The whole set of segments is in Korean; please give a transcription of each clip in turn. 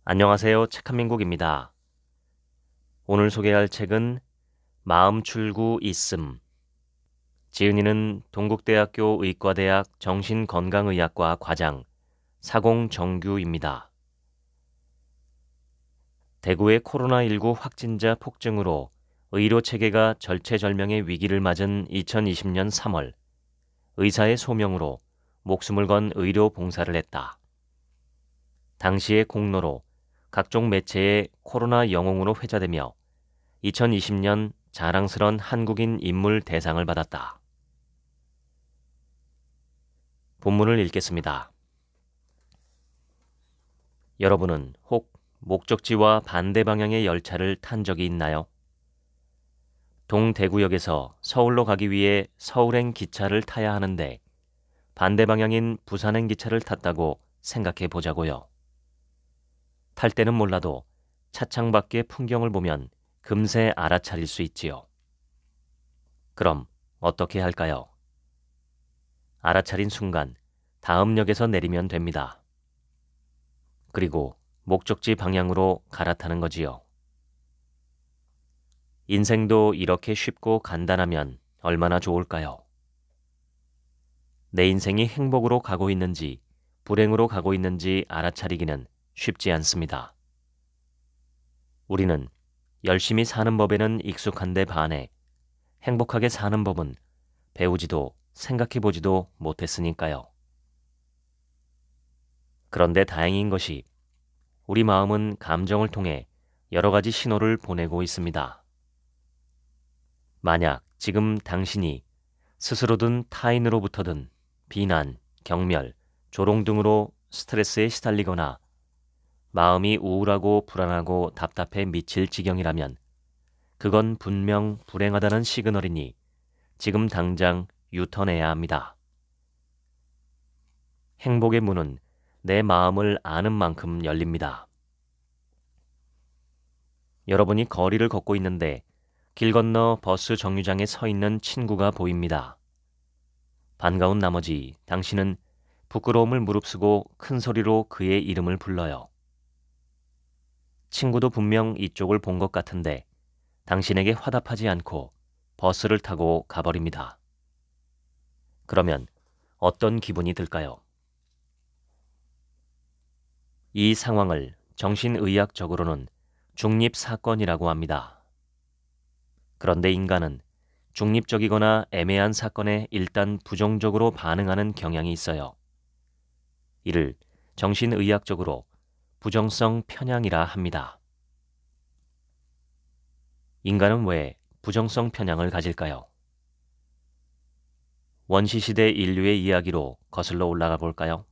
안녕하세요. 책한민국입니다. 오늘 소개할 책은 마음 출구 있음. 지은이는 동국대학교 의과대학 정신건강의학과 과장 사공정규입니다. 대구의 코로나19 확진자 폭증으로 의료 체계가 절체절명의 위기를 맞은 2020년 3월, 의사의 소명으로 목숨을 건 의료 봉사를 했다. 당시의 공로로 각종 매체에 코로나 영웅으로 회자되며 2020년 자랑스런 한국인 인물 대상을 받았다. 본문을 읽겠습니다. 여러분은 혹 목적지와 반대 방향의 열차를 탄 적이 있나요? 동대구역에서 서울로 가기 위해 서울행 기차를 타야 하는데 반대 방향인 부산행 기차를 탔다고 생각해 보자고요. 탈 때는 몰라도 차창 밖의 풍경을 보면 금세 알아차릴 수 있지요. 그럼 어떻게 할까요? 알아차린 순간 다음 역에서 내리면 됩니다. 그리고 목적지 방향으로 갈아타는 거지요. 인생도 이렇게 쉽고 간단하면 얼마나 좋을까요? 내 인생이 행복으로 가고 있는지 불행으로 가고 있는지 알아차리기는 쉽지 않습니다. 우리는 열심히 사는 법에는 익숙한데 반해 행복하게 사는 법은 배우지도 생각해보지도 못했으니까요. 그런데 다행인 것이 우리 마음은 감정을 통해 여러 가지 신호를 보내고 있습니다. 만약 지금 당신이 스스로든 타인으로부터든 비난, 경멸, 조롱 등으로 스트레스에 시달리거나 마음이 우울하고 불안하고 답답해 미칠 지경이라면 그건 분명 불행하다는 시그널이니 지금 당장 유턴해야 합니다. 행복의 문은 내 마음을 아는 만큼 열립니다. 여러분이 거리를 걷고 있는데 길 건너 버스 정류장에 서 있는 친구가 보입니다. 반가운 나머지 당신은 부끄러움을 무릅쓰고 큰 소리로 그의 이름을 불러요. 친구도 분명 이쪽을 본 것 같은데 당신에게 화답하지 않고 버스를 타고 가버립니다. 그러면 어떤 기분이 들까요? 이 상황을 정신의학적으로는 중립사건이라고 합니다. 그런데 인간은 중립적이거나 애매한 사건에 일단 부정적으로 반응하는 경향이 있어요. 이를 정신의학적으로 부정성 편향이라 합니다. 인간은 왜 부정성 편향을 가질까요? 원시시대 인류의 이야기로 거슬러 올라가 볼까요?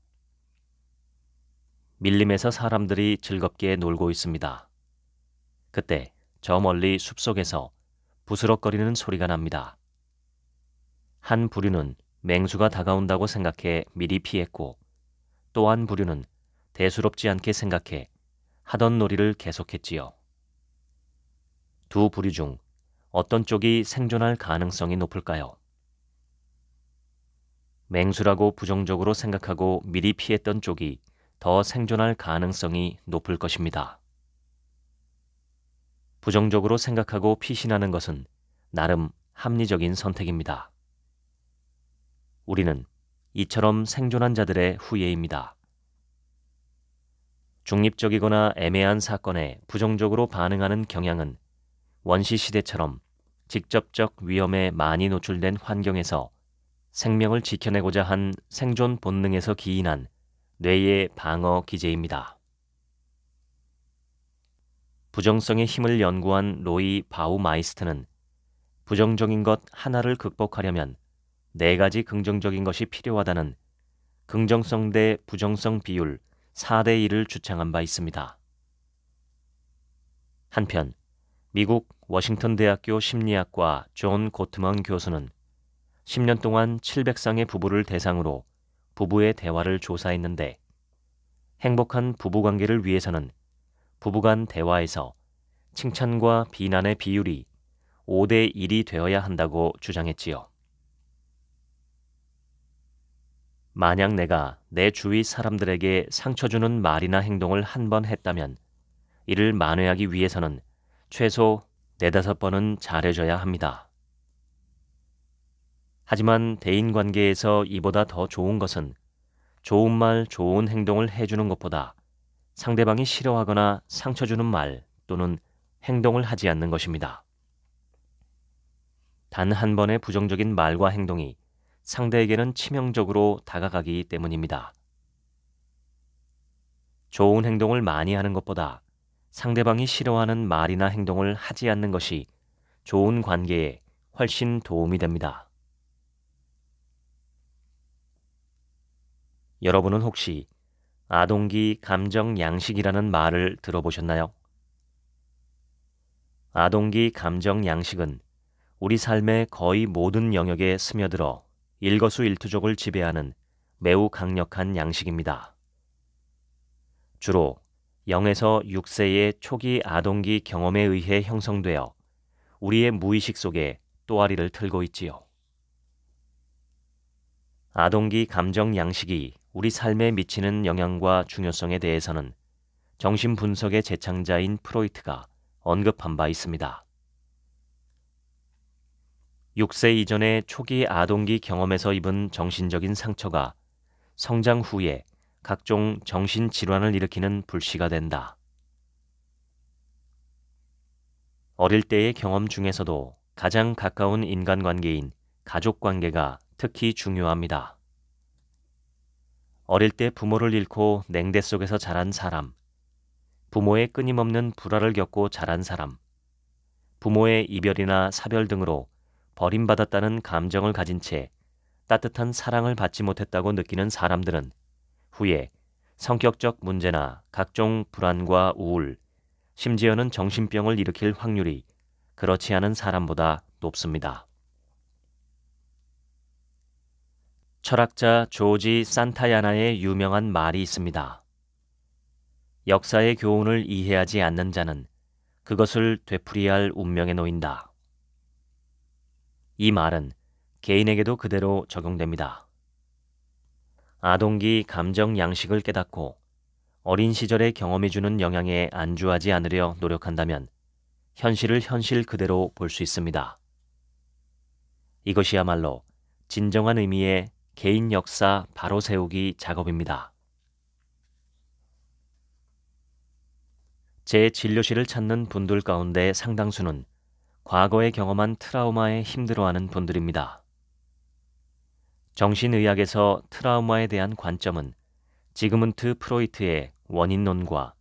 밀림에서 사람들이 즐겁게 놀고 있습니다. 그때 저 멀리 숲속에서 부스럭거리는 소리가 납니다. 한 부류는 맹수가 다가온다고 생각해 미리 피했고 또 한 부류는 대수롭지 않게 생각해 하던 놀이를 계속했지요. 두 부류 중 어떤 쪽이 생존할 가능성이 높을까요? 맹수라고 부정적으로 생각하고 미리 피했던 쪽이 더 생존할 가능성이 높을 것입니다. 부정적으로 생각하고 피신하는 것은 나름 합리적인 선택입니다. 우리는 이처럼 생존한 자들의 후예입니다. 중립적이거나 애매한 사건에 부정적으로 반응하는 경향은 원시시대처럼 직접적 위험에 많이 노출된 환경에서 생명을 지켜내고자 한 생존 본능에서 기인한 뇌의 방어 기제입니다. 부정성의 힘을 연구한 로이 바우마이스트는 부정적인 것 하나를 극복하려면 4가지 긍정적인 것이 필요하다는 긍정성 대 부정성 비율 4대 1을 주창한 바 있습니다. 한편 미국 워싱턴 대학교 심리학과 존 고트먼 교수는 10년 동안 700쌍의 부부를 대상으로 부부의 대화를 조사했는데 행복한 부부관계를 위해서는 부부간 대화에서 칭찬과 비난의 비율이 5대 1이 되어야 한다고 주장했지요. 만약 내가 내 주위 사람들에게 상처 주는 말이나 행동을 한 번 했다면 이를 만회하기 위해서는 최소 4~5번은 잘해줘야 합니다. 하지만 대인관계에서 이보다 더 좋은 것은 좋은 말, 좋은 행동을 해주는 것보다 상대방이 싫어하거나 상처 주는 말 또는 행동을 하지 않는 것입니다. 단 한 번의 부정적인 말과 행동이 상대에게는 치명적으로 다가가기 때문입니다. 좋은 행동을 많이 하는 것보다 상대방이 싫어하는 말이나 행동을 하지 않는 것이 좋은 관계에 훨씬 도움이 됩니다. 여러분은 혹시 아동기 감정 양식이라는 말을 들어보셨나요? 아동기 감정 양식은 우리 삶의 거의 모든 영역에 스며들어 일거수일투족을 지배하는 매우 강력한 양식입니다. 주로 0에서 6세의 초기 아동기 경험에 의해 형성되어 우리의 무의식 속에 또아리를 틀고 있지요. 아동기 감정 양식이 우리 삶에 미치는 영향과 중요성에 대해서는 정신분석의 제창자인 프로이트가 언급한 바 있습니다. 6세 이전의 초기 아동기 경험에서 입은 정신적인 상처가 성장 후에 각종 정신질환을 일으키는 불씨가 된다. 어릴 때의 경험 중에서도 가장 가까운 인간관계인 가족관계가 특히 중요합니다. 어릴 때 부모를 잃고 냉대 속에서 자란 사람, 부모의 끊임없는 불화를 겪고 자란 사람, 부모의 이별이나 사별 등으로 버림받았다는 감정을 가진 채 따뜻한 사랑을 받지 못했다고 느끼는 사람들은 후에 성격적 문제나 각종 불안과 우울, 심지어는 정신병을 일으킬 확률이 그렇지 않은 사람보다 높습니다. 철학자 조지 산타야나의 유명한 말이 있습니다. 역사의 교훈을 이해하지 않는 자는 그것을 되풀이해야 할 운명에 놓인다. 이 말은 개인에게도 그대로 적용됩니다. 아동기 감정 양식을 깨닫고 어린 시절의 경험이 주는 영향에 안주하지 않으려 노력한다면 현실을 현실 그대로 볼 수 있습니다. 이것이야말로 진정한 의미의 개인 역사 바로 세우기 작업입니다. 제 진료실을 찾는 분들 가운데 상당수는 과거에 경험한 트라우마에 힘들어하는 분들입니다. 정신의학에서 트라우마에 대한 관점은 지그문트 프로이트의 원인론과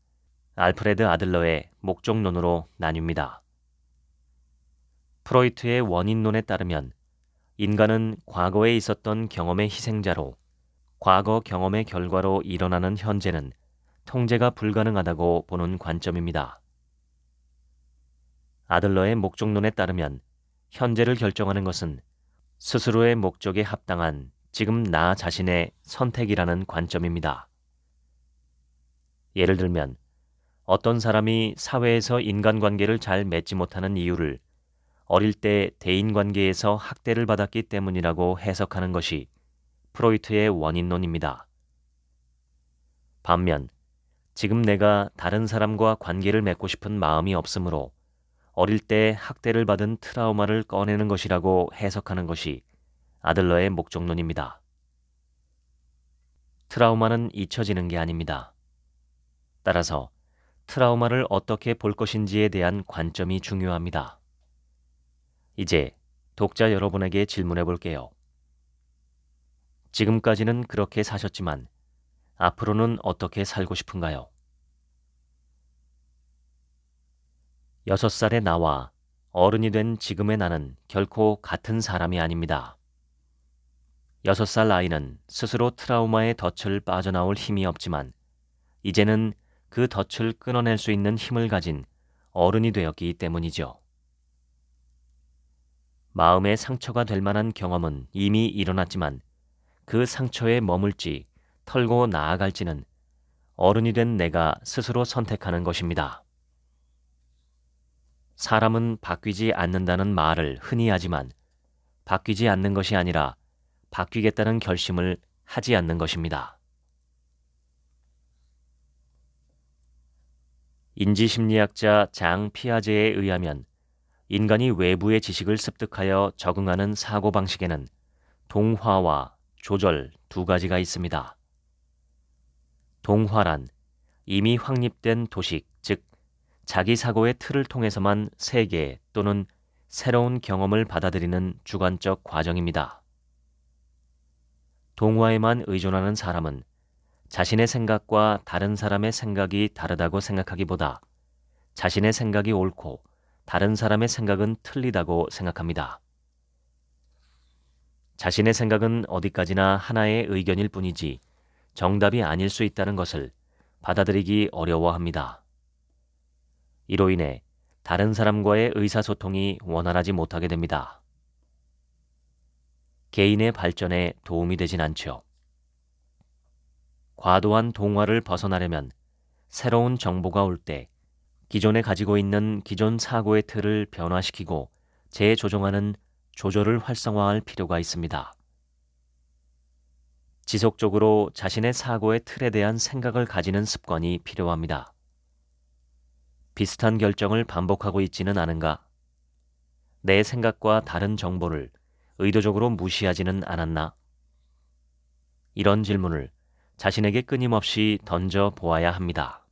알프레드 아들러의 목적론으로 나뉩니다. 프로이트의 원인론에 따르면 인간은 과거에 있었던 경험의 희생자로 과거 경험의 결과로 일어나는 현재는 통제가 불가능하다고 보는 관점입니다. 아들러의 목적론에 따르면 현재를 결정하는 것은 스스로의 목적에 합당한 지금 나 자신의 선택이라는 관점입니다. 예를 들면 어떤 사람이 사회에서 인간관계를 잘 맺지 못하는 이유를 어릴 때 대인관계에서 학대를 받았기 때문이라고 해석하는 것이 프로이트의 원인론입니다. 반면 지금 내가 다른 사람과 관계를 맺고 싶은 마음이 없으므로 어릴 때 학대를 받은 트라우마를 꺼내는 것이라고 해석하는 것이 아들러의 목적론입니다. 트라우마는 잊혀지는 게 아닙니다. 따라서 트라우마를 어떻게 볼 것인지에 대한 관점이 중요합니다. 이제 독자 여러분에게 질문해 볼게요. 지금까지는 그렇게 사셨지만 앞으로는 어떻게 살고 싶은가요? 6살의 나와 어른이 된 지금의 나는 결코 같은 사람이 아닙니다. 6살 아이는 스스로 트라우마의 덫을 빠져나올 힘이 없지만 이제는 그 덫을 끊어낼 수 있는 힘을 가진 어른이 되었기 때문이죠. 마음의 상처가 될 만한 경험은 이미 일어났지만 그 상처에 머물지 털고 나아갈지는 어른이 된 내가 스스로 선택하는 것입니다. 사람은 바뀌지 않는다는 말을 흔히 하지만 바뀌지 않는 것이 아니라 바뀌겠다는 결심을 하지 않는 것입니다. 인지심리학자 장 피아제에 의하면 인간이 외부의 지식을 습득하여 적응하는 사고방식에는 동화와 조절 두 가지가 있습니다. 동화란 이미 확립된 도식, 즉 자기 사고의 틀을 통해서만 세계 또는 새로운 경험을 받아들이는 주관적 과정입니다. 동화에만 의존하는 사람은 자신의 생각과 다른 사람의 생각이 다르다고 생각하기보다 자신의 생각이 옳고 다른 사람의 생각은 틀리다고 생각합니다. 자신의 생각은 어디까지나 하나의 의견일 뿐이지 정답이 아닐 수 있다는 것을 받아들이기 어려워합니다. 이로 인해 다른 사람과의 의사소통이 원활하지 못하게 됩니다. 개인의 발전에 도움이 되진 않죠. 과도한 동화를 벗어나려면 새로운 정보가 올 때 기존에 가지고 있는 기존 사고의 틀을 변화시키고 재조정하는 조절을 활성화할 필요가 있습니다. 지속적으로 자신의 사고의 틀에 대한 생각을 가지는 습관이 필요합니다. 비슷한 결정을 반복하고 있지는 않은가? 내 생각과 다른 정보를 의도적으로 무시하지는 않았나? 이런 질문을 자신에게 끊임없이 던져 보아야 합니다.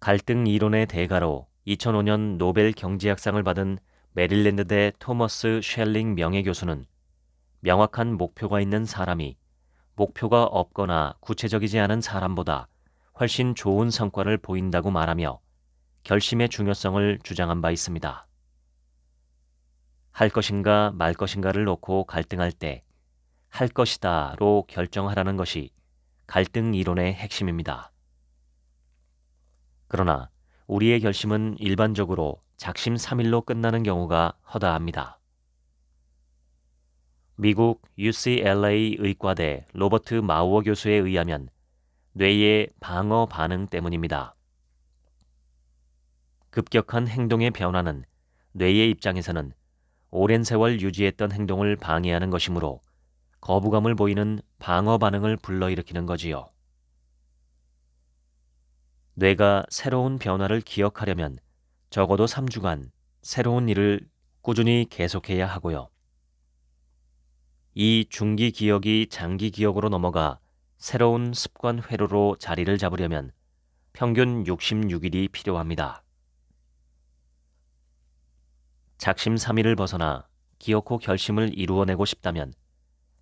갈등 이론의 대가로 2005년 노벨 경제학상을 받은 메릴랜드대 토머스 쉘링 명예교수는 명확한 목표가 있는 사람이 목표가 없거나 구체적이지 않은 사람보다 훨씬 좋은 성과를 보인다고 말하며 결심의 중요성을 주장한 바 있습니다. 할 것인가 말 것인가를 놓고 갈등할 때 할 것이다로 결정하라는 것이 갈등 이론의 핵심입니다. 그러나 우리의 결심은 일반적으로 작심삼일로 끝나는 경우가 허다합니다. 미국 UCLA 의과대 로버트 마우어 교수에 의하면 뇌의 방어 반응 때문입니다. 급격한 행동의 변화는 뇌의 입장에서는 오랜 세월 유지했던 행동을 방해하는 것이므로 거부감을 보이는 방어 반응을 불러일으키는 거지요. 뇌가 새로운 변화를 기억하려면 적어도 3주간 새로운 일을 꾸준히 계속해야 하고요. 이 중기 기억이 장기 기억으로 넘어가 새로운 습관 회로로 자리를 잡으려면 평균 66일이 필요합니다. 작심삼일을 벗어나 기어코 결심을 이루어내고 싶다면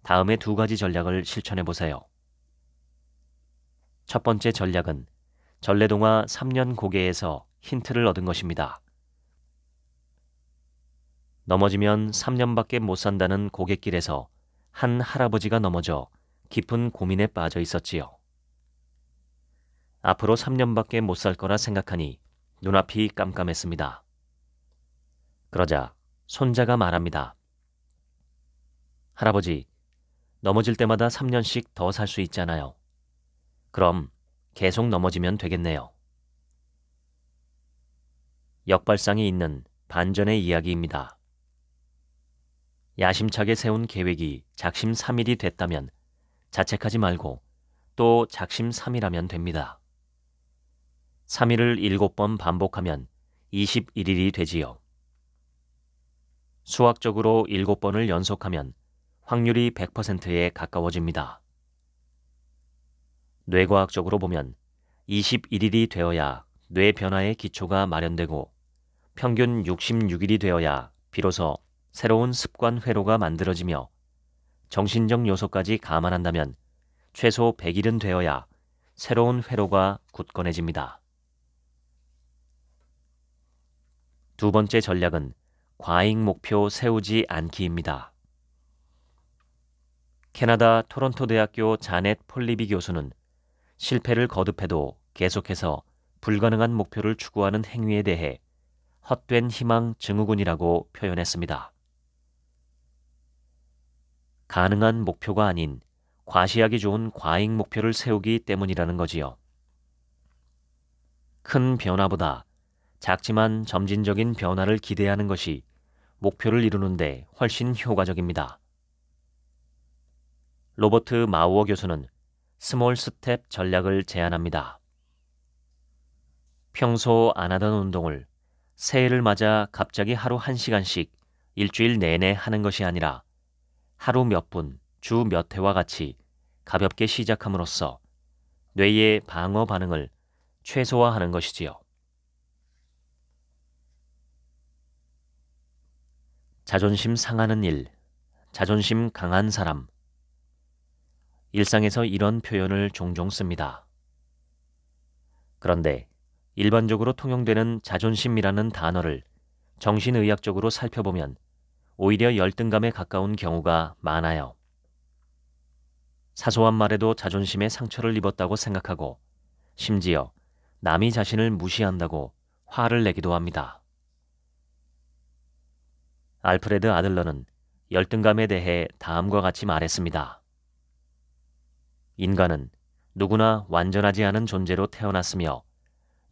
다음의 두 가지 전략을 실천해 보세요. 첫 번째 전략은 전래동화 3년 고개에서 힌트를 얻은 것입니다. 넘어지면 3년밖에 못 산다는 고갯길에서 한 할아버지가 넘어져 깊은 고민에 빠져 있었지요. 앞으로 3년밖에 못 살 거라 생각하니 눈앞이 깜깜했습니다. 그러자 손자가 말합니다. 할아버지, 넘어질 때마다 3년씩 더 살 수 있잖아요. 그럼 계속 넘어지면 되겠네요. 역발상이 있는 반전의 이야기입니다. 야심차게 세운 계획이 작심삼일이 됐다면 자책하지 말고 또 작심삼일하면 됩니다. 3일을 7번 반복하면 21일이 되지요. 수학적으로 7번을 연속하면 확률이 100%에 가까워집니다. 뇌과학적으로 보면 21일이 되어야 뇌 변화의 기초가 마련되고 평균 66일이 되어야 비로소 새로운 습관 회로가 만들어지며 정신적 요소까지 감안한다면 최소 100일은 되어야 새로운 회로가 굳건해집니다. 두 번째 전략은 과잉 목표 세우지 않기입니다. 캐나다 토론토 대학교 자넷 폴리비 교수는 실패를 거듭해도 계속해서 불가능한 목표를 추구하는 행위에 대해 헛된 희망 증후군이라고 표현했습니다. 가능한 목표가 아닌 과시하기 좋은 과잉 목표를 세우기 때문이라는 거지요. 큰 변화보다 작지만 점진적인 변화를 기대하는 것이 목표를 이루는데 훨씬 효과적입니다. 로버트 마우어 교수는 스몰 스텝 전략을 제안합니다. 평소 안 하던 운동을 새해를 맞아 갑자기 하루 1시간씩 일주일 내내 하는 것이 아니라 하루 몇 분, 주 몇 회와 같이 가볍게 시작함으로써 뇌의 방어 반응을 최소화하는 것이지요. 자존심 상하는 일, 자존심 강한 사람. 일상에서 이런 표현을 종종 씁니다. 그런데 일반적으로 통용되는 자존심이라는 단어를 정신의학적으로 살펴보면 오히려 열등감에 가까운 경우가 많아요. 사소한 말에도 자존심에 상처를 입었다고 생각하고 심지어 남이 자신을 무시한다고 화를 내기도 합니다. 알프레드 아들러는 열등감에 대해 다음과 같이 말했습니다. 인간은 누구나 완전하지 않은 존재로 태어났으며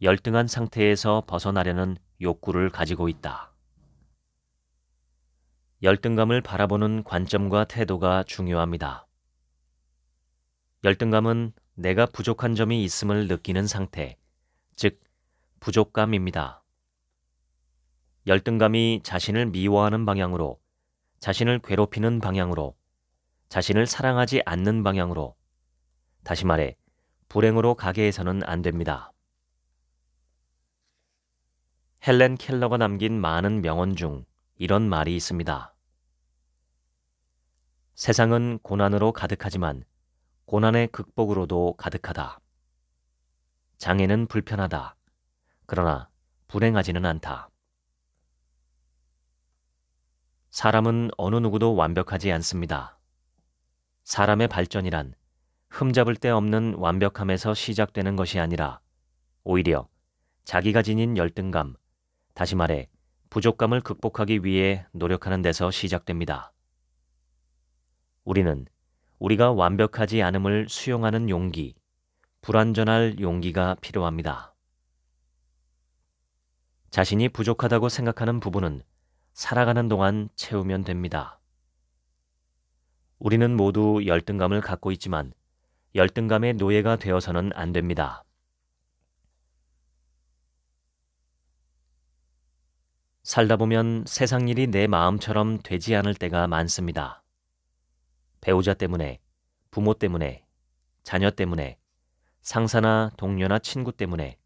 열등한 상태에서 벗어나려는 욕구를 가지고 있다. 열등감을 바라보는 관점과 태도가 중요합니다. 열등감은 내가 부족한 점이 있음을 느끼는 상태, 즉 부족감입니다. 열등감이 자신을 미워하는 방향으로, 자신을 괴롭히는 방향으로, 자신을 사랑하지 않는 방향으로, 다시 말해 불행으로 가게 해서는 안 됩니다. 헬렌 켈러가 남긴 많은 명언 중 이런 말이 있습니다. 세상은 고난으로 가득하지만 고난의 극복으로도 가득하다. 장애는 불편하다. 그러나 불행하지는 않다. 사람은 어느 누구도 완벽하지 않습니다. 사람의 발전이란 흠잡을 데 없는 완벽함에서 시작되는 것이 아니라 오히려 자기가 지닌 열등감, 다시 말해 부족감을 극복하기 위해 노력하는 데서 시작됩니다. 우리는 우리가 완벽하지 않음을 수용하는 용기, 불완전할 용기가 필요합니다. 자신이 부족하다고 생각하는 부분은 살아가는 동안 채우면 됩니다. 우리는 모두 열등감을 갖고 있지만 열등감의 노예가 되어서는 안 됩니다. 살다 보면 세상 일이 내 마음처럼 되지 않을 때가 많습니다. 배우자 때문에, 부모 때문에, 자녀 때문에, 상사나 동료나 친구 때문에,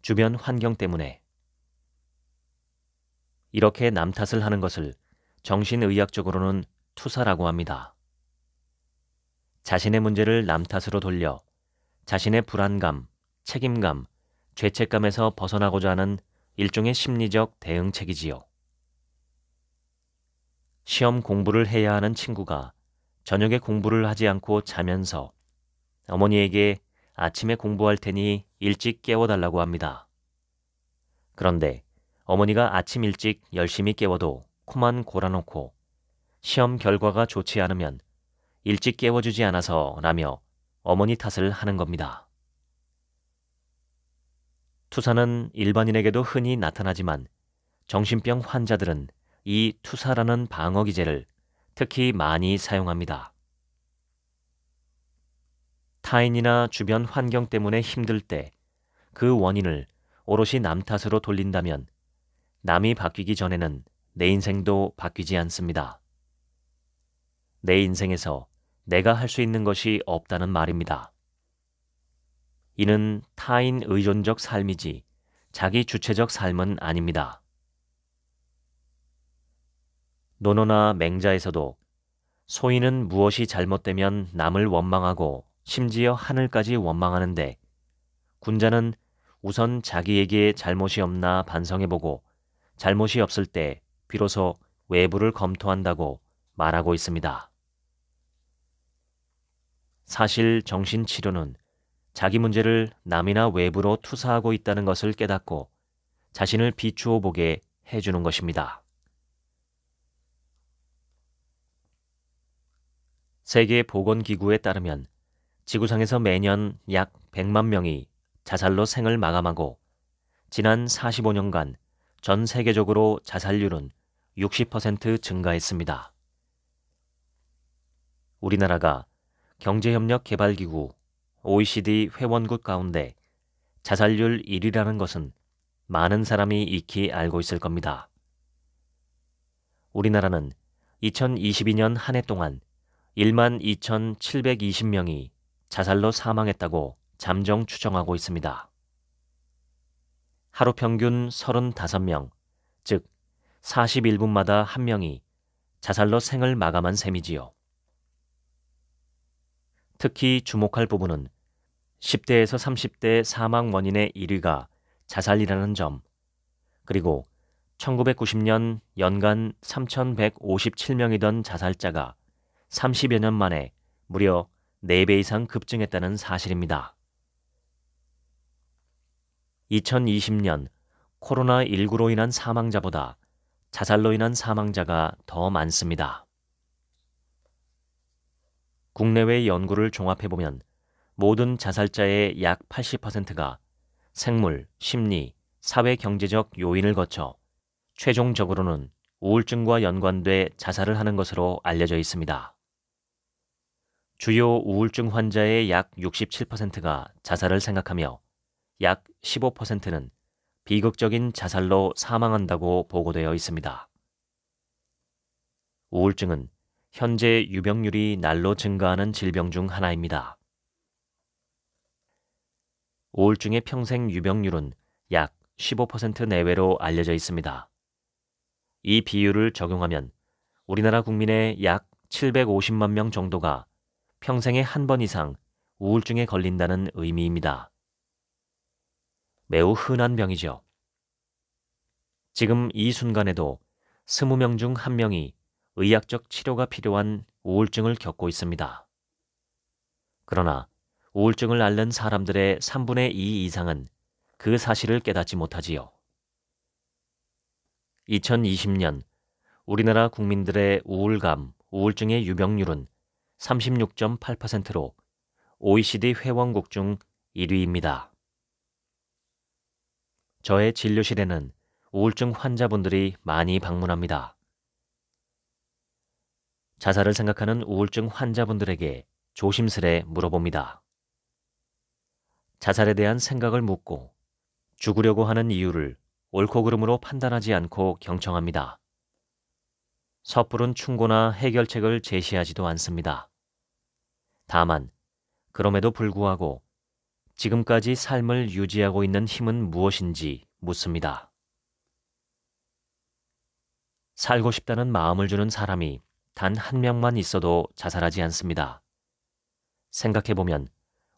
주변 환경 때문에. 이렇게 남 탓을 하는 것을 정신의학적으로는 투사라고 합니다. 자신의 문제를 남 탓으로 돌려 자신의 불안감, 책임감, 죄책감에서 벗어나고자 하는 일종의 심리적 대응책이지요. 시험 공부를 해야 하는 친구가 저녁에 공부를 하지 않고 자면서 어머니에게 아침에 공부할 테니 일찍 깨워달라고 합니다. 그런데 어머니가 아침 일찍 열심히 깨워도 코만 골아놓고 시험 결과가 좋지 않으면 일찍 깨워주지 않아서 라며 어머니 탓을 하는 겁니다. 투사는 일반인에게도 흔히 나타나지만 정신병 환자들은 이 투사라는 방어 기제를 특히 많이 사용합니다. 타인이나 주변 환경 때문에 힘들 때 그 원인을 오롯이 남 탓으로 돌린다면 남이 바뀌기 전에는 내 인생도 바뀌지 않습니다. 내 인생에서 내가 할 수 있는 것이 없다는 말입니다. 이는 타인 의존적 삶이지 자기 주체적 삶은 아닙니다. 논어나 맹자에서도 소인은 무엇이 잘못되면 남을 원망하고 심지어 하늘까지 원망하는데 군자는 우선 자기에게 잘못이 없나 반성해보고 잘못이 없을 때 비로소 외부를 검토한다고 말하고 있습니다. 사실 정신치료는 자기 문제를 남이나 외부로 투사하고 있다는 것을 깨닫고 자신을 비추어 보게 해주는 것입니다. 세계보건기구에 따르면 지구상에서 매년 약 100만 명이 자살로 생을 마감하고 지난 45년간 전 세계적으로 자살률은 60% 증가했습니다. 우리나라가 경제협력개발기구 OECD 회원국 가운데 자살률 1위라는 것은 많은 사람이 익히 알고 있을 겁니다. 우리나라는 2022년 한 해 동안 1만 2,720명이 자살로 사망했다고 잠정 추정하고 있습니다. 하루 평균 35명, 즉 41분마다 1명이 자살로 생을 마감한 셈이지요. 특히 주목할 부분은 10대에서 30대 사망 원인의 1위가 자살이라는 점, 그리고 1990년 연간 3,157명이던 자살자가 30여 년 만에 무려 4배 이상 급증했다는 사실입니다. 2020년 코로나19로 인한 사망자보다 자살로 인한 사망자가 더 많습니다. 국내외 연구를 종합해보면 모든 자살자의 약 80%가 생물, 심리, 사회 경제적 요인을 거쳐 최종적으로는 우울증과 연관돼 자살을 하는 것으로 알려져 있습니다. 주요 우울증 환자의 약 67%가 자살을 생각하며 약 15%는 비극적인 자살로 사망한다고 보고되어 있습니다. 우울증은 현재 유병률이 날로 증가하는 질병 중 하나입니다. 우울증의 평생 유병률은 약 15% 내외로 알려져 있습니다. 이 비율을 적용하면 우리나라 국민의 약 750만 명 정도가 평생에 한 번 이상 우울증에 걸린다는 의미입니다. 매우 흔한 병이죠. 지금 이 순간에도 20명 중 1명이 의학적 치료가 필요한 우울증을 겪고 있습니다. 그러나 우울증을 앓는 사람들의 3분의 2 이상은 그 사실을 깨닫지 못하지요. 2020년 우리나라 국민들의 우울감, 우울증의 유병률은 36.8%로 OECD 회원국 중 1위입니다. 저의 진료실에는 우울증 환자분들이 많이 방문합니다. 자살을 생각하는 우울증 환자분들에게 조심스레 물어봅니다. 자살에 대한 생각을 묻고 죽으려고 하는 이유를 옳고 그름으로 판단하지 않고 경청합니다. 섣부른 충고나 해결책을 제시하지도 않습니다. 다만 그럼에도 불구하고 지금까지 삶을 유지하고 있는 힘은 무엇인지 묻습니다. 살고 싶다는 마음을 주는 사람이 단 한 명만 있어도 자살하지 않습니다. 생각해보면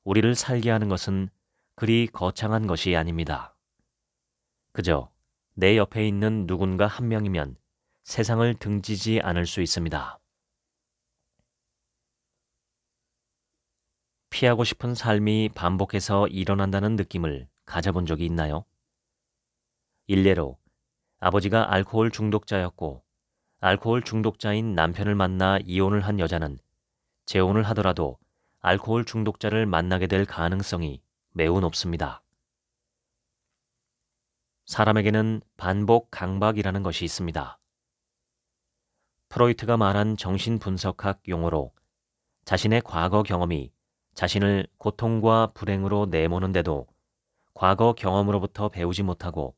우리를 살게 하는 것은 그리 거창한 것이 아닙니다. 그저 내 옆에 있는 누군가 한 명이면 세상을 등지지 않을 수 있습니다. 피하고 싶은 삶이 반복해서 일어난다는 느낌을 가져본 적이 있나요? 일례로 아버지가 알코올 중독자였고 알코올 중독자인 남편을 만나 이혼을 한 여자는 재혼을 하더라도 알코올 중독자를 만나게 될 가능성이 매우 높습니다. 사람에게는 반복 강박이라는 것이 있습니다. 프로이트가 말한 정신분석학 용어로 자신의 과거 경험이 자신을 고통과 불행으로 내모는데도 과거 경험으로부터 배우지 못하고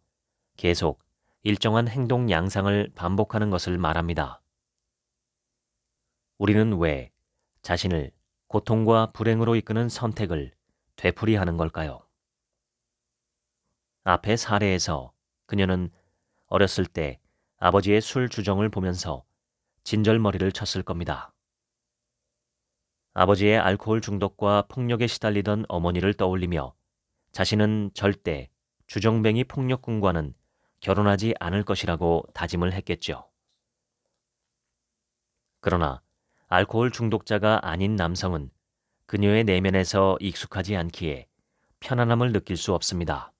계속 일정한 행동 양상을 반복하는 것을 말합니다. 우리는 왜 자신을 고통과 불행으로 이끄는 선택을 되풀이하는 걸까요? 앞의 사례에서 그녀는 어렸을 때 아버지의 술 주정을 보면서 진절머리를 쳤을 겁니다. 아버지의 알코올 중독과 폭력에 시달리던 어머니를 떠올리며 자신은 절대 주정뱅이 폭력군과는 결혼하지 않을 것이라고 다짐을 했겠죠. 그러나 알코올 중독자가 아닌 남성은 그녀의 내면에서 익숙하지 않기에 편안함을 느낄 수 없습니다.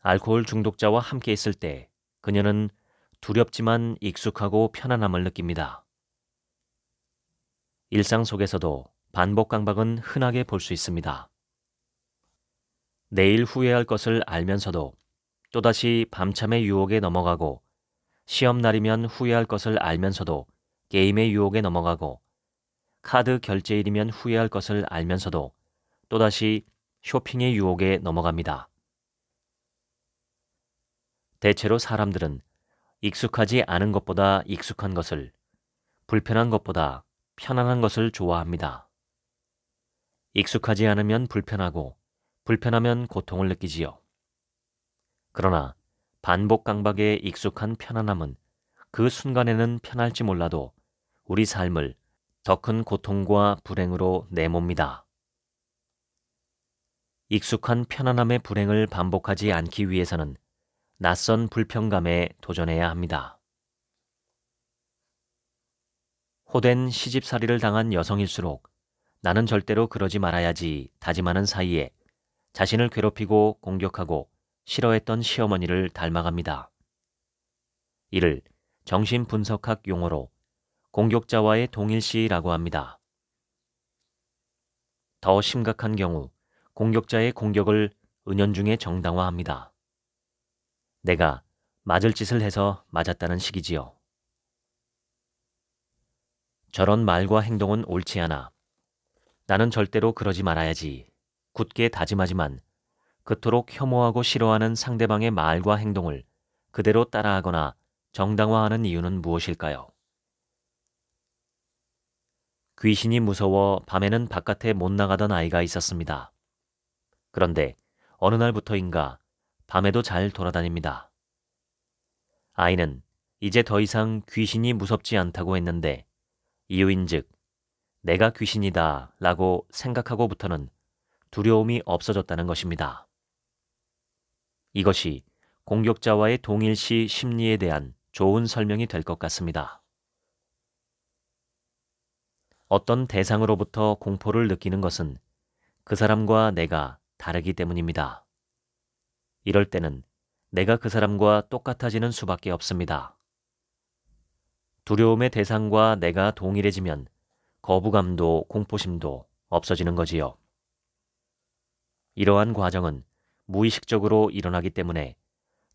알코올 중독자와 함께 있을 때 그녀는 두렵지만 익숙하고 편안함을 느낍니다. 일상 속에서도 반복 강박은 흔하게 볼 수 있습니다. 내일 후회할 것을 알면서도 또다시 밤참의 유혹에 넘어가고 시험 날이면 후회할 것을 알면서도 게임의 유혹에 넘어가고 카드 결제일이면 후회할 것을 알면서도 또다시 쇼핑의 유혹에 넘어갑니다. 대체로 사람들은 익숙하지 않은 것보다 익숙한 것을, 불편한 것보다 편안한 것을 좋아합니다. 익숙하지 않으면 불편하고 불편하면 고통을 느끼지요. 그러나 반복 강박에 익숙한 편안함은 그 순간에는 편할지 몰라도 우리 삶을 더 큰 고통과 불행으로 내몹니다. 익숙한 편안함의 불행을 반복하지 않기 위해서는 낯선 불편감에 도전해야 합니다. 호된 시집살이를 당한 여성일수록 나는 절대로 그러지 말아야지 다짐하는 사이에 자신을 괴롭히고 공격하고 싫어했던 시어머니를 닮아갑니다. 이를 정신분석학 용어로 공격자와의 동일시라고 합니다. 더 심각한 경우 공격자의 공격을 은연중에 정당화합니다. 내가 맞을 짓을 해서 맞았다는 식이지요. 저런 말과 행동은 옳지 않아. 나는 절대로 그러지 말아야지. 굳게 다짐하지만 그토록 혐오하고 싫어하는 상대방의 말과 행동을 그대로 따라하거나 정당화하는 이유는 무엇일까요? 귀신이 무서워 밤에는 바깥에 못 나가던 아이가 있었습니다. 그런데 어느 날부터인가 밤에도 잘 돌아다닙니다. 아이는 이제 더 이상 귀신이 무섭지 않다고 했는데 이유인즉 내가 귀신이다 라고 생각하고부터는 두려움이 없어졌다는 것입니다. 이것이 공격자와의 동일시 심리에 대한 좋은 설명이 될 것 같습니다. 어떤 대상으로부터 공포를 느끼는 것은 그 사람과 내가 다르기 때문입니다. 이럴 때는 내가 그 사람과 똑같아지는 수밖에 없습니다. 두려움의 대상과 내가 동일해지면 거부감도 공포심도 없어지는 거지요. 이러한 과정은 무의식적으로 일어나기 때문에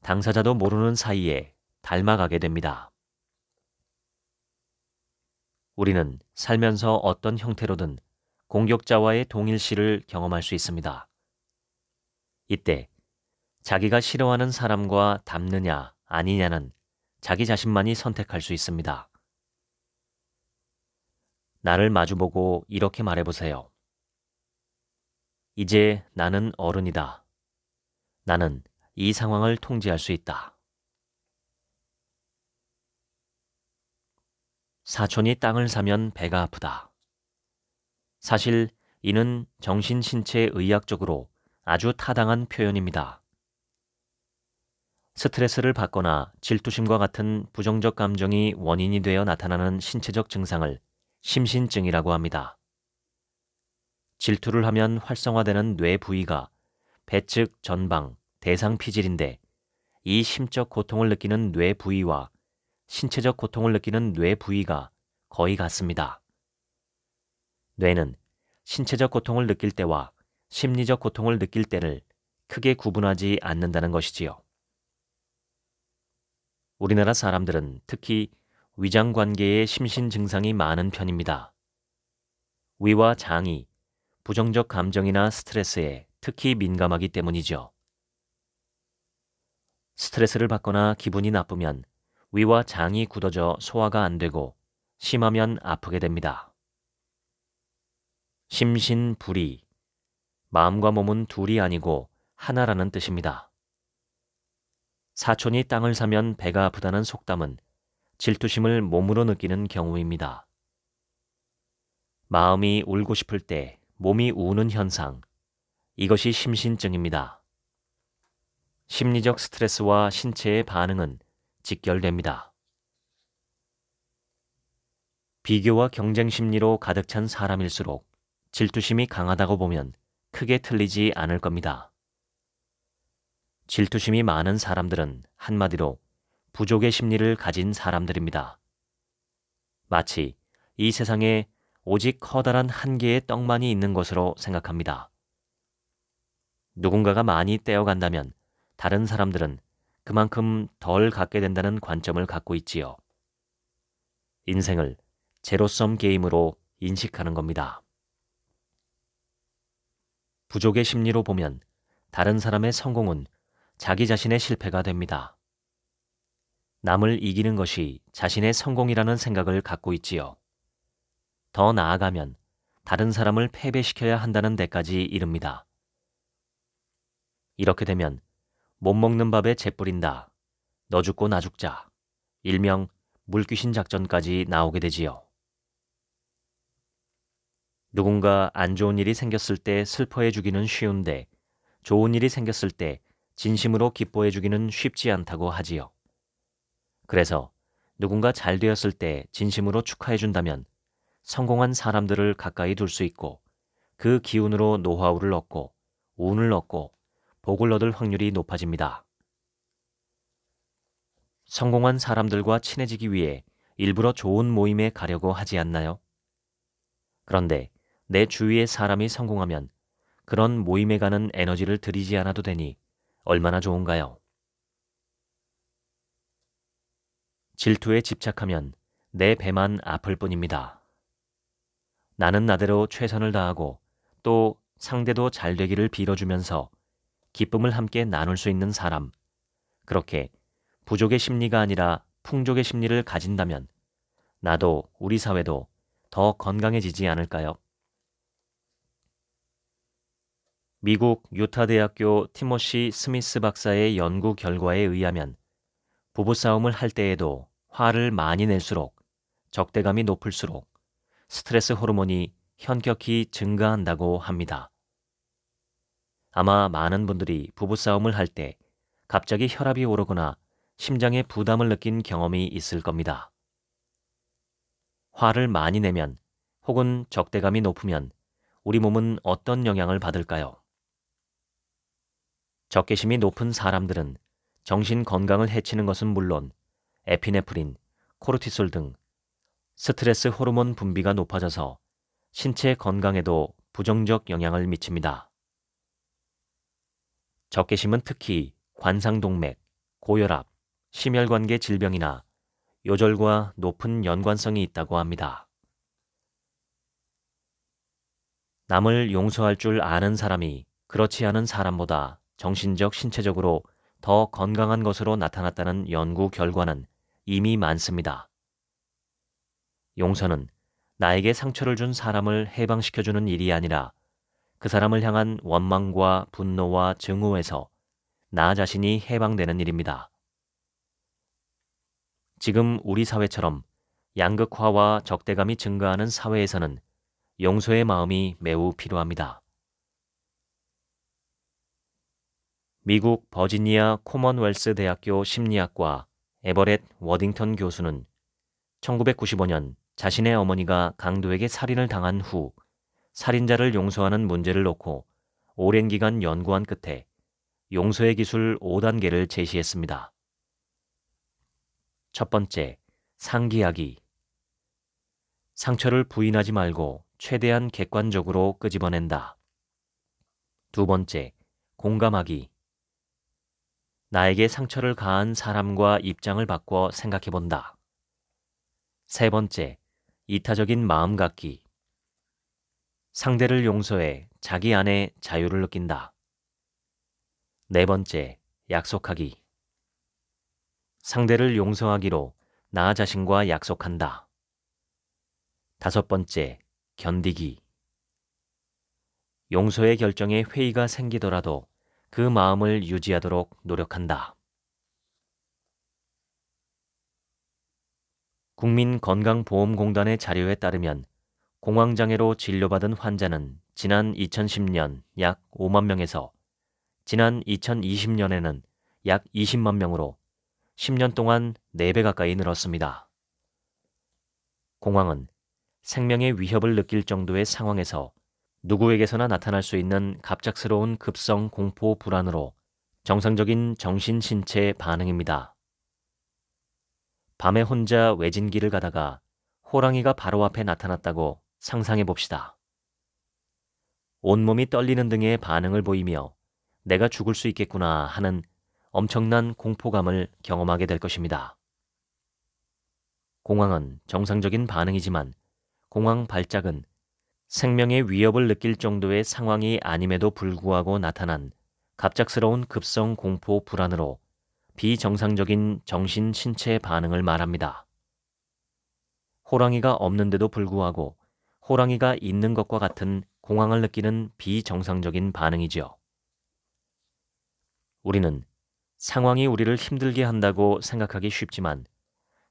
당사자도 모르는 사이에 닮아가게 됩니다. 우리는 살면서 어떤 형태로든 공격자와의 동일시를 경험할 수 있습니다. 이때 자기가 싫어하는 사람과 닮느냐 아니냐는 자기 자신만이 선택할 수 있습니다. 나를 마주보고 이렇게 말해보세요. 이제 나는 어른이다. 나는 이 상황을 통제할 수 있다. 사촌이 땅을 사면 배가 아프다. 사실 이는 정신신체의학적으로 아주 타당한 표현입니다. 스트레스를 받거나 질투심과 같은 부정적 감정이 원인이 되어 나타나는 신체적 증상을 심신증이라고 합니다. 질투를 하면 활성화되는 뇌 부위가 배측, 전방, 대상 피질인데 이 심적 고통을 느끼는 뇌 부위와 신체적 고통을 느끼는 뇌 부위가 거의 같습니다. 뇌는 신체적 고통을 느낄 때와 심리적 고통을 느낄 때를 크게 구분하지 않는다는 것이지요. 우리나라 사람들은 특히 위장관계에 심신 증상이 많은 편입니다. 위와 장이 부정적 감정이나 스트레스에 특히 민감하기 때문이죠. 스트레스를 받거나 기분이 나쁘면 위와 장이 굳어져 소화가 안 되고 심하면 아프게 됩니다. 심신불이, 마음과 몸은 둘이 아니고 하나라는 뜻입니다. 사촌이 땅을 사면 배가 아프다는 속담은 질투심을 몸으로 느끼는 경우입니다. 마음이 울고 싶을 때 몸이 우는 현상, 이것이 심신증입니다. 심리적 스트레스와 신체의 반응은 직결됩니다. 비교와 경쟁 심리로 가득 찬 사람일수록 질투심이 강하다고 보면 크게 틀리지 않을 겁니다. 질투심이 많은 사람들은 한마디로 부족의 심리를 가진 사람들입니다. 마치 이 세상에 오직 커다란 한 개의 떡만이 있는 것으로 생각합니다. 누군가가 많이 떼어간다면 다른 사람들은 그만큼 덜 갖게 된다는 관점을 갖고 있지요. 인생을 제로섬 게임으로 인식하는 겁니다. 부족의 심리로 보면 다른 사람의 성공은 자기 자신의 실패가 됩니다. 남을 이기는 것이 자신의 성공이라는 생각을 갖고 있지요. 더 나아가면 다른 사람을 패배시켜야 한다는 데까지 이릅니다. 이렇게 되면 못 먹는 밥에 재 뿌린다, 너 죽고 나 죽자, 일명 물귀신 작전까지 나오게 되지요. 누군가 안 좋은 일이 생겼을 때 슬퍼해 주기는 쉬운데 좋은 일이 생겼을 때 진심으로 기뻐해 주기는 쉽지 않다고 하지요. 그래서 누군가 잘 되었을 때 진심으로 축하해 준다면 성공한 사람들을 가까이 둘 수 있고 그 기운으로 노하우를 얻고 운을 얻고 복을 얻을 확률이 높아집니다. 성공한 사람들과 친해지기 위해 일부러 좋은 모임에 가려고 하지 않나요? 그런데 내 주위의 사람이 성공하면 그런 모임에 가는 에너지를 들이지 않아도 되니 얼마나 좋은가요? 질투에 집착하면 내 배만 아플 뿐입니다. 나는 나대로 최선을 다하고 또 상대도 잘 되기를 빌어주면서 기쁨을 함께 나눌 수 있는 사람, 그렇게 부족의 심리가 아니라 풍족의 심리를 가진다면 나도 우리 사회도 더 건강해지지 않을까요? 미국 유타 대학교 티모시 스미스 박사의 연구 결과에 의하면 부부싸움을 할 때에도 화를 많이 낼수록 적대감이 높을수록 스트레스 호르몬이 현격히 증가한다고 합니다. 아마 많은 분들이 부부싸움을 할 때 갑자기 혈압이 오르거나 심장에 부담을 느낀 경험이 있을 겁니다. 화를 많이 내면 혹은 적대감이 높으면 우리 몸은 어떤 영향을 받을까요? 적개심이 높은 사람들은 정신 건강을 해치는 것은 물론 에피네프린, 코르티솔 등 스트레스 호르몬 분비가 높아져서 신체 건강에도 부정적 영향을 미칩니다. 적개심은 특히 관상동맥, 고혈압, 심혈관계 질병이나 요절과 높은 연관성이 있다고 합니다. 남을 용서할 줄 아는 사람이 그렇지 않은 사람보다 정신적, 신체적으로 더 건강한 것으로 나타났다는 연구 결과는 이미 많습니다. 용서는 나에게 상처를 준 사람을 해방시켜주는 일이 아니라 그 사람을 향한 원망과 분노와 증오에서 나 자신이 해방되는 일입니다. 지금 우리 사회처럼 양극화와 적대감이 증가하는 사회에서는 용서의 마음이 매우 필요합니다. 미국 버지니아 코먼웰스 대학교 심리학과 에버렛 워딩턴 교수는 1995년 자신의 어머니가 강도에게 살인을 당한 후 살인자를 용서하는 문제를 놓고 오랜 기간 연구한 끝에 용서의 기술 5단계를 제시했습니다. 첫 번째, 상기하기. 상처를 부인하지 말고 최대한 객관적으로 끄집어낸다. 두 번째, 공감하기. 나에게 상처를 가한 사람과 입장을 바꿔 생각해본다. 세 번째, 이타적인 마음 갖기. 상대를 용서해 자기 안에 자유를 느낀다. 네 번째, 약속하기. 상대를 용서하기로 나 자신과 약속한다. 다섯 번째, 견디기. 용서의 결정에 회의가 생기더라도 그 마음을 유지하도록 노력한다. 국민건강보험공단의 자료에 따르면 공황장애로 진료받은 환자는 지난 2010년 약 5만 명에서 지난 2020년에는 약 20만 명으로 10년 동안 4배 가까이 늘었습니다. 공황은 생명의 위협을 느낄 정도의 상황에서 누구에게서나 나타날 수 있는 갑작스러운 급성 공포 불안으로 정상적인 정신 신체 반응입니다. 밤에 혼자 외진 길을 가다가 호랑이가 바로 앞에 나타났다고 상상해 봅시다. 온몸이 떨리는 등의 반응을 보이며 내가 죽을 수 있겠구나 하는 엄청난 공포감을 경험하게 될 것입니다. 공황은 정상적인 반응이지만 공황 발작은 생명의 위협을 느낄 정도의 상황이 아님에도 불구하고 나타난 갑작스러운 급성 공포 불안으로 비정상적인 정신 신체 반응을 말합니다. 호랑이가 없는데도 불구하고 호랑이가 있는 것과 같은 공황을 느끼는 비정상적인 반응이지요. 우리는 상황이 우리를 힘들게 한다고 생각하기 쉽지만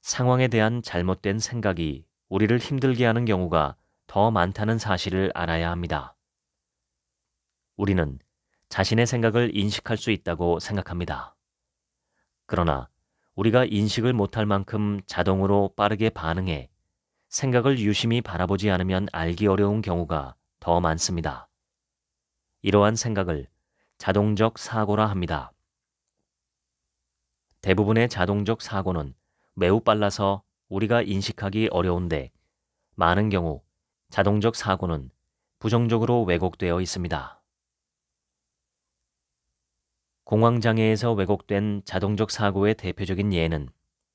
상황에 대한 잘못된 생각이 우리를 힘들게 하는 경우가 더 많다는 사실을 알아야 합니다. 우리는 자신의 생각을 인식할 수 있다고 생각합니다. 그러나 우리가 인식을 못할 만큼 자동으로 빠르게 반응해 생각을 유심히 바라보지 않으면 알기 어려운 경우가 더 많습니다. 이러한 생각을 자동적 사고라 합니다. 대부분의 자동적 사고는 매우 빨라서 우리가 인식하기 어려운데 많은 경우 자동적 사고는 부정적으로 왜곡되어 있습니다. 공황장애에서 왜곡된 자동적 사고의 대표적인 예는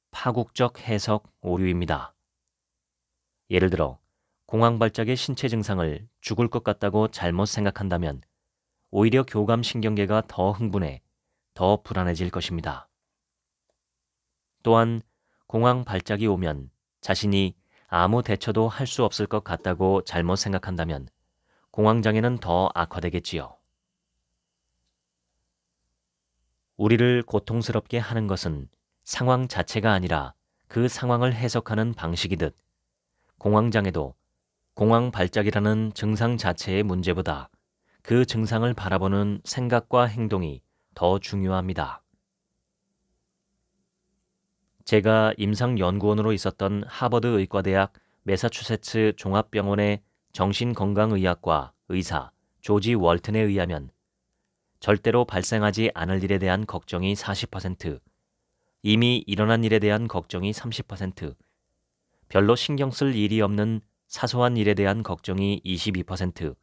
파국적 해석 오류입니다. 예를 들어 공황발작의 신체 증상을 죽을 것 같다고 잘못 생각한다면 오히려 교감신경계가 더 흥분해 더 불안해질 것입니다. 또한 공황발작이 오면 자신이 아무 대처도 할 수 없을 것 같다고 잘못 생각한다면 공황장애는 더 악화되겠지요. 우리를 고통스럽게 하는 것은 상황 자체가 아니라 그 상황을 해석하는 방식이듯 공황장애도 공황발작이라는 증상 자체의 문제보다 그 증상을 바라보는 생각과 행동이 더 중요합니다. 제가 임상연구원으로 있었던 하버드 의과대학 매사추세츠 종합병원의 정신건강의학과 의사 조지 월튼에 의하면 절대로 발생하지 않을 일에 대한 걱정이 40%, 이미 일어난 일에 대한 걱정이 30%, 별로 신경 쓸 일이 없는 사소한 일에 대한 걱정이 22%,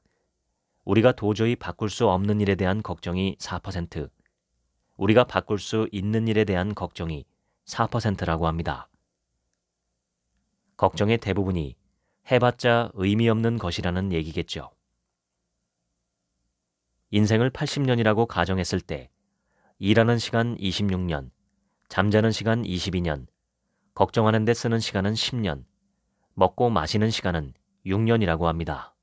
우리가 도저히 바꿀 수 없는 일에 대한 걱정이 4%, 우리가 바꿀 수 있는 일에 대한 걱정이 4%라고 합니다. 걱정의 대부분이 해봤자 의미 없는 것이라는 얘기겠죠. 인생을 80년이라고 가정했을 때 일하는 시간 26년, 잠자는 시간 22년, 걱정하는 데 쓰는 시간은 10년, 먹고 마시는 시간은 6년이라고 합니다.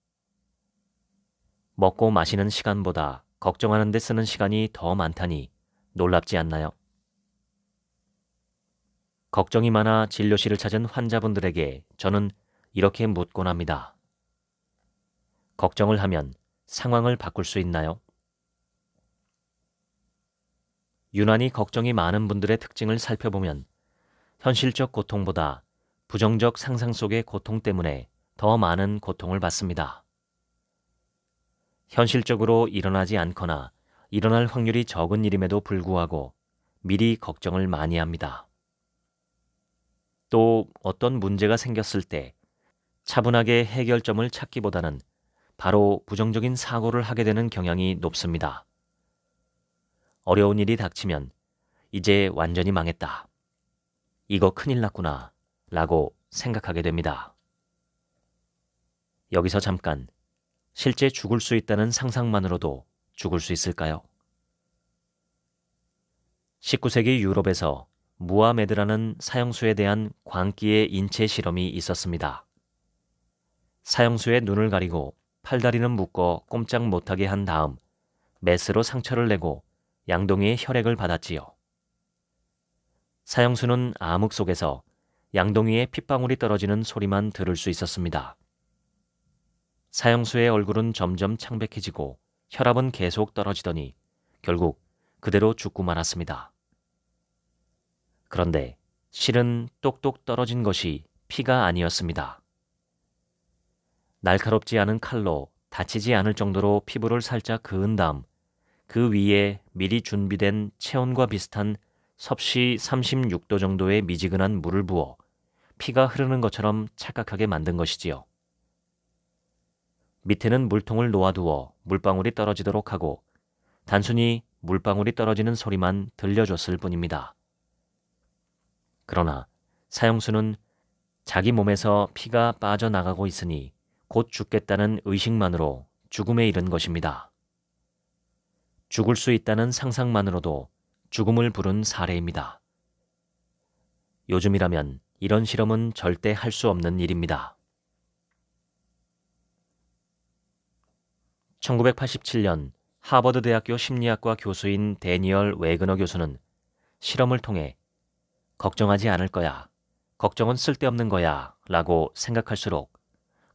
먹고 마시는 시간보다 걱정하는 데 쓰는 시간이 더 많다니 놀랍지 않나요? 걱정이 많아 진료실을 찾은 환자분들에게 저는 이렇게 묻곤 합니다. 걱정을 하면 상황을 바꿀 수 있나요? 유난히 걱정이 많은 분들의 특징을 살펴보면 현실적 고통보다 부정적 상상 속의 고통 때문에 더 많은 고통을 받습니다. 현실적으로 일어나지 않거나 일어날 확률이 적은 일임에도 불구하고 미리 걱정을 많이 합니다. 또 어떤 문제가 생겼을 때 차분하게 해결점을 찾기보다는 바로 부정적인 사고를 하게 되는 경향이 높습니다. 어려운 일이 닥치면 이제 완전히 망했다. 이거 큰일 났구나 라고 생각하게 됩니다. 여기서 잠깐, 실제 죽을 수 있다는 상상만으로도 죽을 수 있을까요? 19세기 유럽에서 무하메드라는 사형수에 대한 광기의 인체 실험이 있었습니다. 사형수의 눈을 가리고 팔다리는 묶어 꼼짝 못하게 한 다음 메스로 상처를 내고 양동이의 혈액을 받았지요. 사형수는 암흑 속에서 양동이에 핏방울이 떨어지는 소리만 들을 수 있었습니다. 사형수의 얼굴은 점점 창백해지고 혈압은 계속 떨어지더니 결국 그대로 죽고 말았습니다. 그런데 실은 똑똑 떨어진 것이 피가 아니었습니다. 날카롭지 않은 칼로 다치지 않을 정도로 피부를 살짝 그은 다음 그 위에 미리 준비된 체온과 비슷한 섭씨 36도 정도의 미지근한 물을 부어 피가 흐르는 것처럼 착각하게 만든 것이지요. 밑에는 물통을 놓아두어 물방울이 떨어지도록 하고 단순히 물방울이 떨어지는 소리만 들려줬을 뿐입니다. 그러나 사형수는 자기 몸에서 피가 빠져나가고 있으니 곧 죽겠다는 의식만으로 죽음에 이른 것입니다. 죽을 수 있다는 상상만으로도 죽음을 부른 사례입니다. 요즘이라면 이런 실험은 절대 할 수 없는 일입니다. 1987년 하버드 대학교 심리학과 교수인 데니얼 웨그너 교수는 실험을 통해 걱정하지 않을 거야, 걱정은 쓸데없는 거야 라고 생각할수록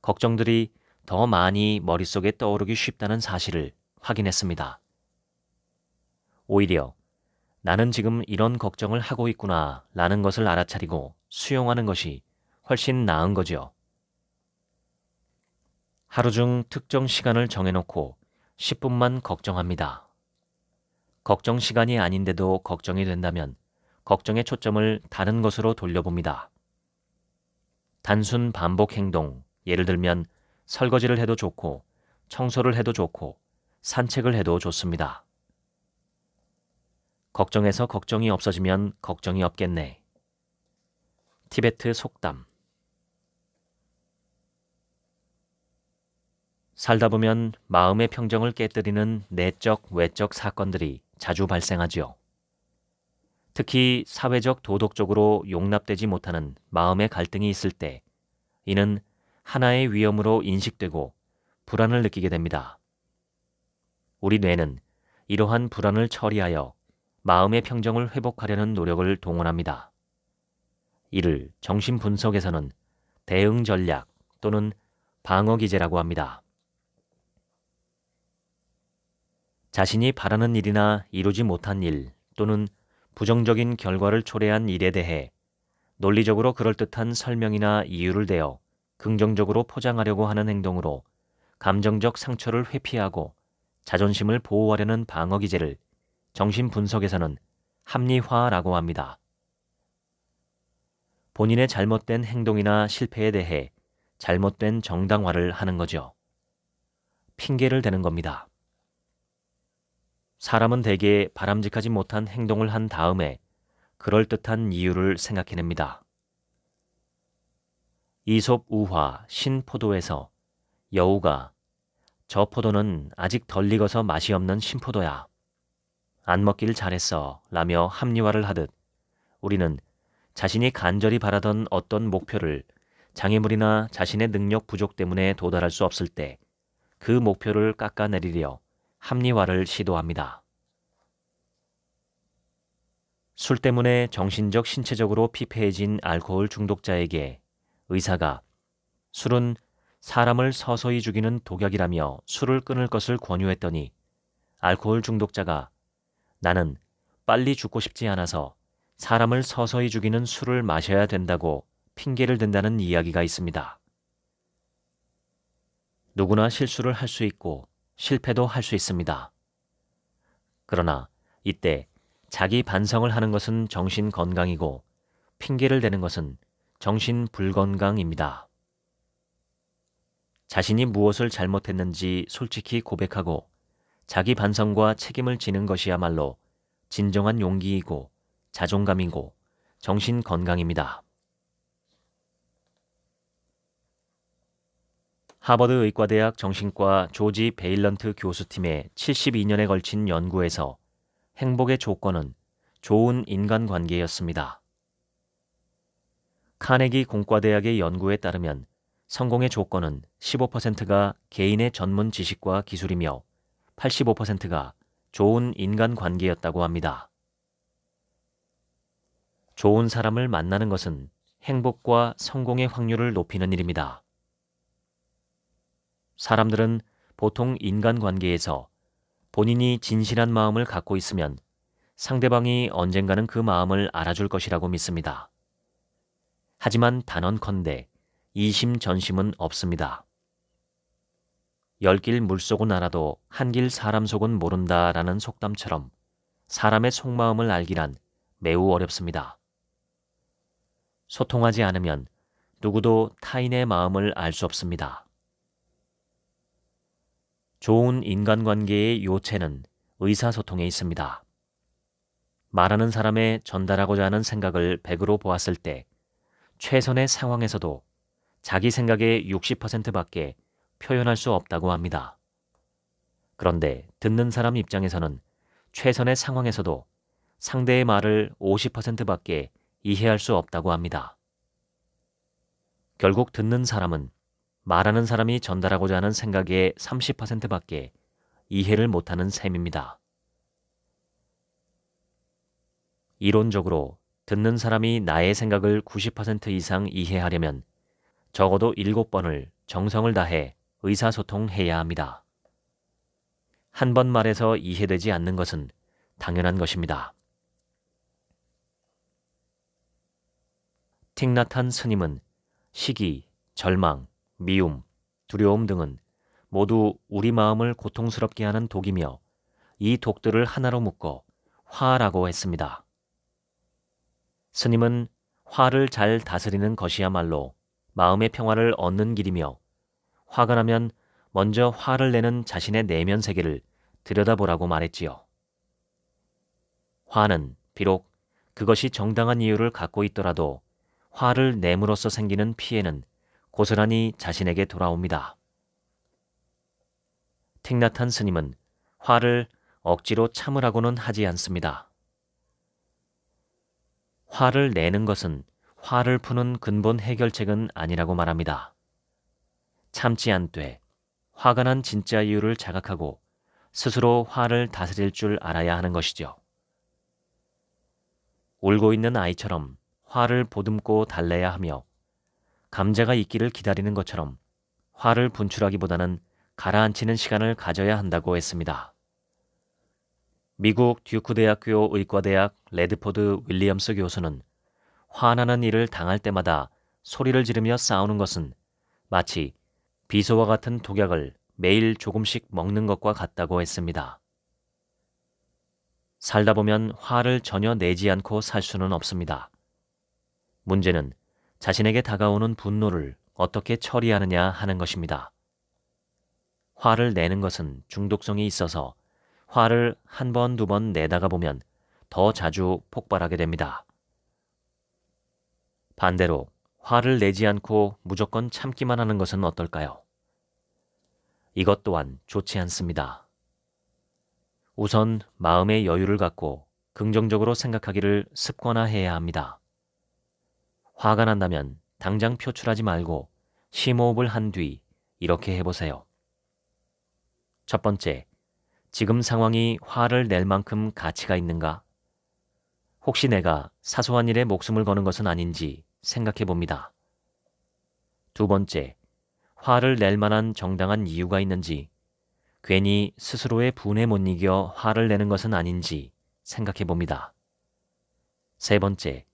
걱정들이 더 많이 머릿속에 떠오르기 쉽다는 사실을 확인했습니다. 오히려 나는 지금 이런 걱정을 하고 있구나 라는 것을 알아차리고 수용하는 것이 훨씬 나은 거죠. 하루 중 특정 시간을 정해놓고 10분만 걱정합니다. 걱정 시간이 아닌데도 걱정이 된다면 걱정의 초점을 다른 것으로 돌려봅니다. 단순 반복 행동, 예를 들면 설거지를 해도 좋고 청소를 해도 좋고 산책을 해도 좋습니다. 걱정해서 걱정이 없어지면 걱정이 없겠네. 티베트 속담. 살다 보면 마음의 평정을 깨뜨리는 내적, 외적 사건들이 자주 발생하지요. 특히 사회적, 도덕적으로 용납되지 못하는 마음의 갈등이 있을 때 이는 하나의 위험으로 인식되고 불안을 느끼게 됩니다. 우리 뇌는 이러한 불안을 처리하여 마음의 평정을 회복하려는 노력을 동원합니다. 이를 정신분석에서는 대응 전략 또는 방어 기제라고 합니다. 자신이 바라는 일이나 이루지 못한 일 또는 부정적인 결과를 초래한 일에 대해 논리적으로 그럴듯한 설명이나 이유를 대어 긍정적으로 포장하려고 하는 행동으로 감정적 상처를 회피하고 자존심을 보호하려는 방어 기제를 정신분석에서는 합리화라고 합니다. 본인의 잘못된 행동이나 실패에 대해 잘못된 정당화를 하는 거죠. 핑계를 대는 겁니다. 사람은 대개 바람직하지 못한 행동을 한 다음에 그럴듯한 이유를 생각해냅니다. 이솝 우화 신포도에서 여우가 저 포도는 아직 덜 익어서 맛이 없는 신포도야. 안 먹길 잘했어 라며 합리화를 하듯 우리는 자신이 간절히 바라던 어떤 목표를 장애물이나 자신의 능력 부족 때문에 도달할 수 없을 때 그 목표를 깎아내리려 합리화를 시도합니다. 술 때문에 정신적, 신체적으로 피폐해진 알코올 중독자에게 의사가 술은 사람을 서서히 죽이는 독약이라며 술을 끊을 것을 권유했더니 알코올 중독자가 나는 빨리 죽고 싶지 않아서 사람을 서서히 죽이는 술을 마셔야 된다고 핑계를 댄다는 이야기가 있습니다. 누구나 실수를 할 수 있고 실패도 할 수 있습니다. 그러나 이때 자기 반성을 하는 것은 정신 건강이고 핑계를 대는 것은 정신 불건강입니다. 자신이 무엇을 잘못했는지 솔직히 고백하고 자기 반성과 책임을 지는 것이야말로 진정한 용기이고 자존감이고 정신 건강입니다. 하버드 의과대학 정신과 조지 베일런트 교수팀의 72년에 걸친 연구에서 행복의 조건은 좋은 인간관계였습니다. 카네기 공과대학의 연구에 따르면 성공의 조건은 15%가 개인의 전문 지식과 기술이며 85%가 좋은 인간관계였다고 합니다. 좋은 사람을 만나는 것은 행복과 성공의 확률을 높이는 일입니다. 사람들은 보통 인간관계에서 본인이 진실한 마음을 갖고 있으면 상대방이 언젠가는 그 마음을 알아줄 것이라고 믿습니다. 하지만 단언컨대 이심전심은 없습니다. 열길 물속은 알아도 한길 사람 속은 모른다라는 속담처럼 사람의 속마음을 알기란 매우 어렵습니다. 소통하지 않으면 누구도 타인의 마음을 알 수 없습니다. 좋은 인간관계의 요체는 의사소통에 있습니다. 말하는 사람의 전달하고자 하는 생각을 100으로 보았을 때 최선의 상황에서도 자기 생각의 60%밖에 표현할 수 없다고 합니다. 그런데 듣는 사람 입장에서는 최선의 상황에서도 상대의 말을 50%밖에 이해할 수 없다고 합니다. 결국 듣는 사람은 말하는 사람이 전달하고자 하는 생각의 30%밖에 이해를 못하는 셈입니다. 이론적으로 듣는 사람이 나의 생각을 90% 이상 이해하려면 적어도 7번을 정성을 다해 의사소통해야 합니다. 한 번 말해서 이해되지 않는 것은 당연한 것입니다. 틱나탄 스님은 시기, 절망, 미움, 두려움 등은 모두 우리 마음을 고통스럽게 하는 독이며 이 독들을 하나로 묶어 화라고 했습니다. 스님은 화를 잘 다스리는 것이야말로 마음의 평화를 얻는 길이며 화가 나면 먼저 화를 내는 자신의 내면 세계를 들여다보라고 말했지요. 화는 비록 그것이 정당한 이유를 갖고 있더라도 화를 내므로써 생기는 피해는 고스란히 자신에게 돌아옵니다. 틱나탄 스님은 화를 억지로 참으라고는 하지 않습니다. 화를 내는 것은 화를 푸는 근본 해결책은 아니라고 말합니다. 참지 않되 화가 난 진짜 이유를 자각하고 스스로 화를 다스릴 줄 알아야 하는 것이죠. 울고 있는 아이처럼 화를 보듬고 달래야 하며 감자가 익기를 기다리는 것처럼 화를 분출하기보다는 가라앉히는 시간을 가져야 한다고 했습니다. 미국 듀크 대학교 의과대학 레드포드 윌리엄스 교수는 화나는 일을 당할 때마다 소리를 지르며 싸우는 것은 마치 비소와 같은 독약을 매일 조금씩 먹는 것과 같다고 했습니다. 살다 보면 화를 전혀 내지 않고 살 수는 없습니다. 문제는 자신에게 다가오는 분노를 어떻게 처리하느냐 하는 것입니다. 화를 내는 것은 중독성이 있어서 화를 한 번, 두 번 내다가 보면 더 자주 폭발하게 됩니다. 반대로 화를 내지 않고 무조건 참기만 하는 것은 어떨까요? 이것 또한 좋지 않습니다. 우선 마음의 여유를 갖고 긍정적으로 생각하기를 습관화해야 합니다. 화가 난다면 당장 표출하지 말고 심호흡을 한 뒤 이렇게 해보세요. 첫 번째, 지금 상황이 화를 낼 만큼 가치가 있는가? 혹시 내가 사소한 일에 목숨을 거는 것은 아닌지 생각해 봅니다. 두 번째, 화를 낼 만한 정당한 이유가 있는지, 괜히 스스로의 분에 못 이겨 화를 내는 것은 아닌지 생각해 봅니다. 세 번째,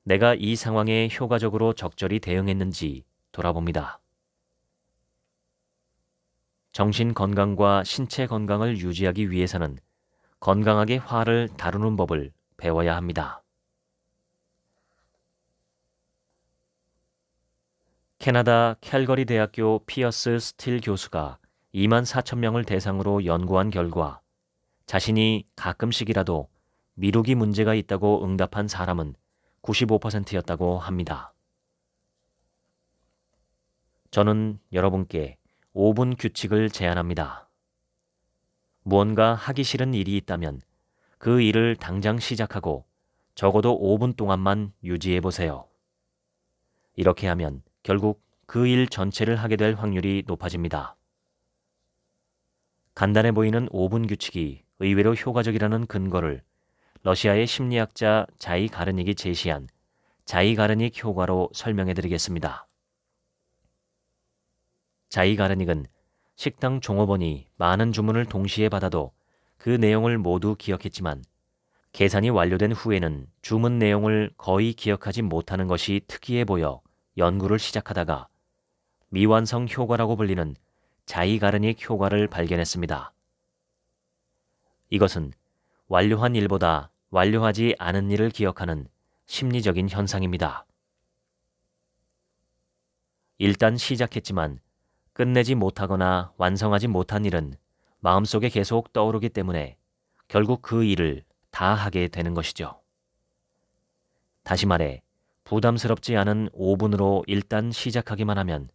내가 이 상황에 효과적으로 적절히 대응했는지 돌아봅니다. 정신 건강과 신체 건강을 유지하기 위해서는 건강하게 화를 다루는 법을 배워야 합니다. 캐나다 캘거리 대학교 피어스 스틸 교수가 2만 4천 명을 대상으로 연구한 결과 자신이 가끔씩이라도 미루기 문제가 있다고 응답한 사람은 95%였다고 합니다. 저는 여러분께 5분 규칙을 제안합니다. 무언가 하기 싫은 일이 있다면 그 일을 당장 시작하고 적어도 5분 동안만 유지해 보세요. 이렇게 하면 결국 그 일 전체를 하게 될 확률이 높아집니다. 간단해 보이는 5분 규칙이 의외로 효과적이라는 근거를 러시아의 심리학자 자이가르닉이 제시한 자이가르닉 효과로 설명해 드리겠습니다. 자이가르닉은 식당 종업원이 많은 주문을 동시에 받아도 그 내용을 모두 기억했지만 계산이 완료된 후에는 주문 내용을 거의 기억하지 못하는 것이 특이해 보여 연구를 시작하다가 미완성 효과라고 불리는 자이가르닉 효과를 발견했습니다. 이것은 완료한 일보다 완료하지 않은 일을 기억하는 심리적인 현상입니다. 일단 시작했지만 끝내지 못하거나 완성하지 못한 일은 마음속에 계속 떠오르기 때문에 결국 그 일을 다 하게 되는 것이죠. 다시 말해 부담스럽지 않은 오븐으로 일단 시작하기만 하면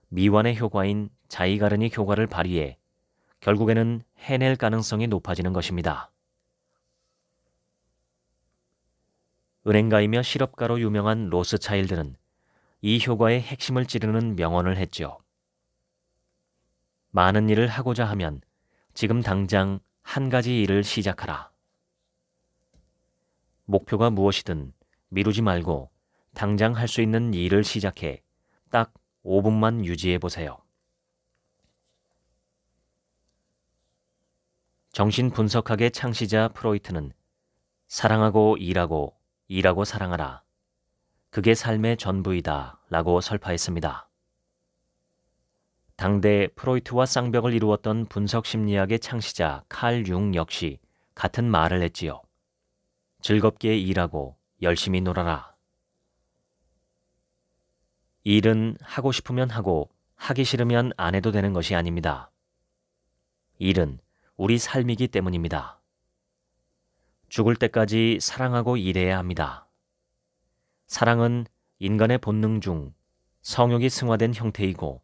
미완의 효과인 자이가르니 효과를 발휘해 결국에는 해낼 가능성이 높아지는 것입니다. 은행가이며 실업가로 유명한 로스차일드는 이 효과의 핵심을 찌르는 명언을 했죠. 많은 일을 하고자 하면 지금 당장 한 가지 일을 시작하라. 목표가 무엇이든 미루지 말고 당장 할 수 있는 일을 시작해 딱 5분만 유지해 보세요. 정신분석학의 창시자 프로이트는 사랑하고 일하고, 일하고 사랑하라. 그게 삶의 전부이다 라고 설파했습니다. 당대 프로이트와 쌍벽을 이루었던 분석심리학의 창시자 칼 융 역시 같은 말을 했지요. 즐겁게 일하고 열심히 놀아라. 일은 하고 싶으면 하고 하기 싫으면 안 해도 되는 것이 아닙니다. 일은 우리 삶이기 때문입니다. 죽을 때까지 사랑하고 일해야 합니다. 사랑은 인간의 본능 중 성욕이 승화된 형태이고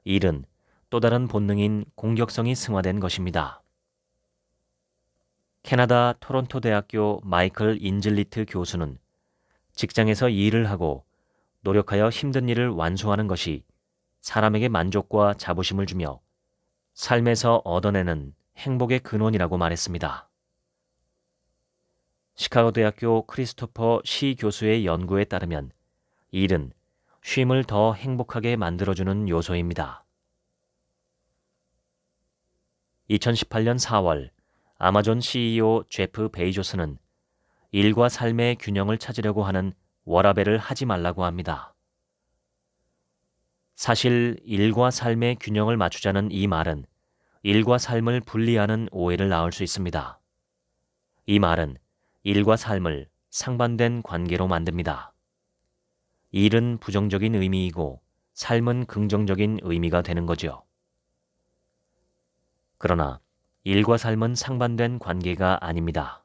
일은 또 다른 본능인 공격성이 승화된 것입니다. 캐나다 토론토 대학교 마이클 인즐리트 교수는 직장에서 일을 하고 노력하여 힘든 일을 완수하는 것이 사람에게 만족과 자부심을 주며 삶에서 얻어내는 행복의 근원이라고 말했습니다. 시카고 대학교 크리스토퍼 시 교수의 연구에 따르면 일은 쉼을 더 행복하게 만들어주는 요소입니다. 2018년 4월 아마존 CEO 제프 베이조스는 일과 삶의 균형을 찾으려고 하는 워라밸을 하지 말라고 합니다. 사실 일과 삶의 균형을 맞추자는 이 말은 일과 삶을 분리하는 오해를 낳을 수 있습니다. 이 말은 일과 삶을 상반된 관계로 만듭니다. 일은 부정적인 의미이고 삶은 긍정적인 의미가 되는 거죠. 그러나 일과 삶은 상반된 관계가 아닙니다.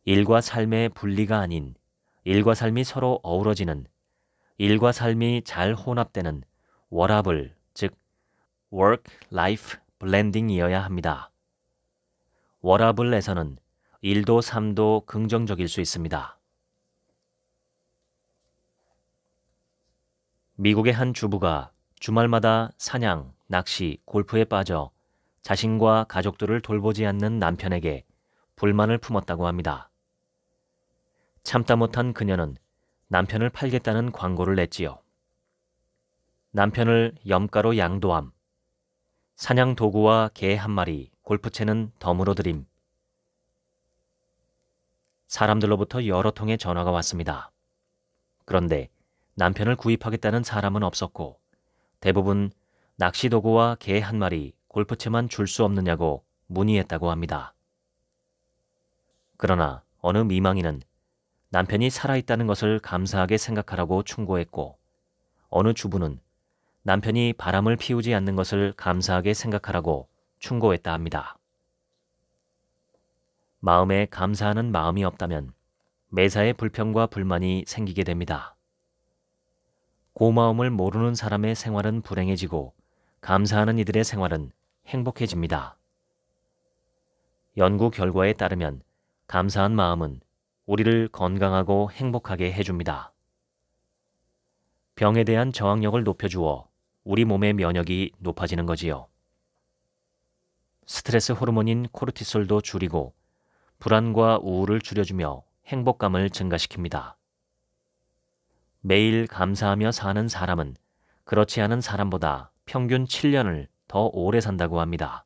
일과 삶의 분리가 아닌 일과 삶이 서로 어우러지는 일과 삶이 잘 혼합되는 워라밸, 즉 Work-Life Blending이어야 합니다. 워라밸에서는 일도 삶도 긍정적일 수 있습니다. 미국의 한 주부가 주말마다 사냥, 낚시, 골프에 빠져 자신과 가족들을 돌보지 않는 남편에게 불만을 품었다고 합니다. 참다 못한 그녀는 남편을 팔겠다는 광고를 냈지요. 남편을 염가로 양도함, 사냥 도구와 개 한 마리, 골프채는 덤으로 드림. 사람들로부터 여러 통의 전화가 왔습니다. 그런데 남편을 구입하겠다는 사람은 없었고 대부분 낚시 도구와 개 한 마리, 골프채만 줄 수 없느냐고 문의했다고 합니다. 그러나 어느 미망인은 남편이 살아있다는 것을 감사하게 생각하라고 충고했고 어느 주부는 남편이 바람을 피우지 않는 것을 감사하게 생각하라고 충고했다 합니다. 마음에 감사하는 마음이 없다면 매사에 불평과 불만이 생기게 됩니다. 고마움을 모르는 사람의 생활은 불행해지고 감사하는 이들의 생활은 행복해집니다. 연구 결과에 따르면 감사한 마음은 우리를 건강하고 행복하게 해줍니다. 병에 대한 저항력을 높여주어 우리 몸의 면역이 높아지는 거지요. 스트레스 호르몬인 코르티솔도 줄이고 불안과 우울을 줄여주며 행복감을 증가시킵니다. 매일 감사하며 사는 사람은 그렇지 않은 사람보다 평균 7년을 더 오래 산다고 합니다.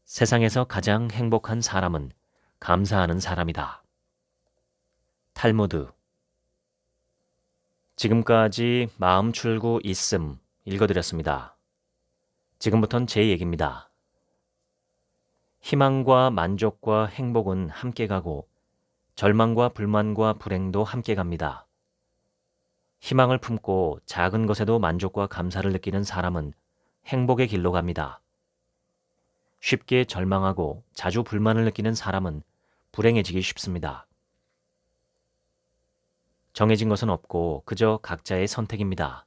세상에서 가장 행복한 사람은 감사하는 사람이다. 탈무드. 지금까지 마음 출구 있음 읽어드렸습니다. 지금부턴 제 얘기입니다. 희망과 만족과 행복은 함께 가고 절망과 불만과 불행도 함께 갑니다. 희망을 품고 작은 것에도 만족과 감사를 느끼는 사람은 행복의 길로 갑니다. 쉽게 절망하고 자주 불만을 느끼는 사람은 불행해지기 쉽습니다. 정해진 것은 없고 그저 각자의 선택입니다.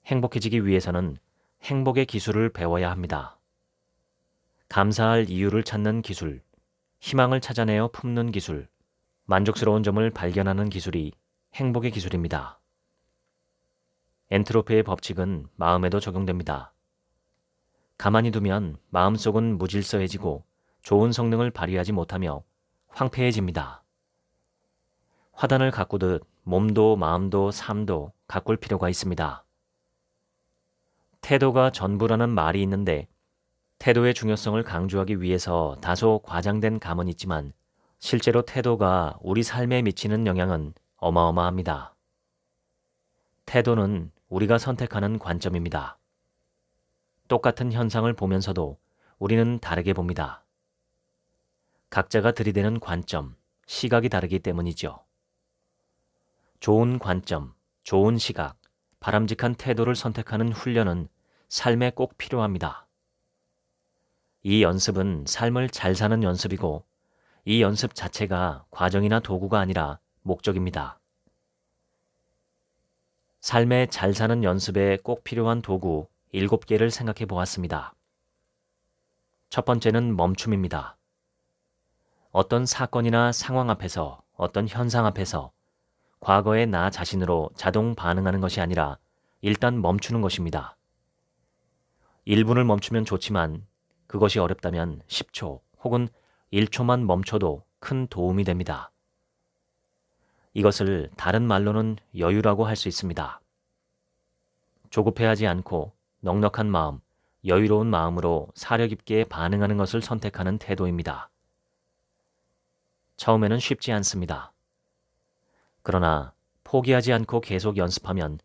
행복해지기 위해서는 행복의 기술을 배워야 합니다. 감사할 이유를 찾는 기술, 희망을 찾아내어 품는 기술, 만족스러운 점을 발견하는 기술이 행복의 기술입니다. 엔트로피의 법칙은 마음에도 적용됩니다. 가만히 두면 마음속은 무질서해지고 좋은 성능을 발휘하지 못하며 황폐해집니다. 화단을 가꾸듯 몸도 마음도 삶도 가꿀 필요가 있습니다. 태도가 전부라는 말이 있는데 태도의 중요성을 강조하기 위해서 다소 과장된 감은 있지만 실제로 태도가 우리 삶에 미치는 영향은 어마어마합니다. 태도는 우리가 선택하는 관점입니다. 똑같은 현상을 보면서도 우리는 다르게 봅니다. 각자가 들이대는 관점, 시각이 다르기 때문이죠. 좋은 관점, 좋은 시각, 바람직한 태도를 선택하는 훈련은 삶에 꼭 필요합니다. 이 연습은 삶을 잘 사는 연습이고 이 연습 자체가 과정이나 도구가 아니라 목적입니다. 삶에 잘 사는 연습에 꼭 필요한 도구 7개를 생각해 보았습니다. 첫 번째는 멈춤입니다. 어떤 사건이나 상황 앞에서, 어떤 현상 앞에서 과거의 나 자신으로 자동 반응하는 것이 아니라 일단 멈추는 것입니다. 1분을 멈추면 좋지만 그것이 어렵다면 10초 혹은 1초만 멈춰도 큰 도움이 됩니다. 이것을 다른 말로는 여유라고 할 수 있습니다. 조급해하지 않고 넉넉한 마음, 여유로운 마음으로 사려 깊게 반응하는 것을 선택하는 태도입니다. 처음에는 쉽지 않습니다. 그러나 포기하지 않고 계속 연습하면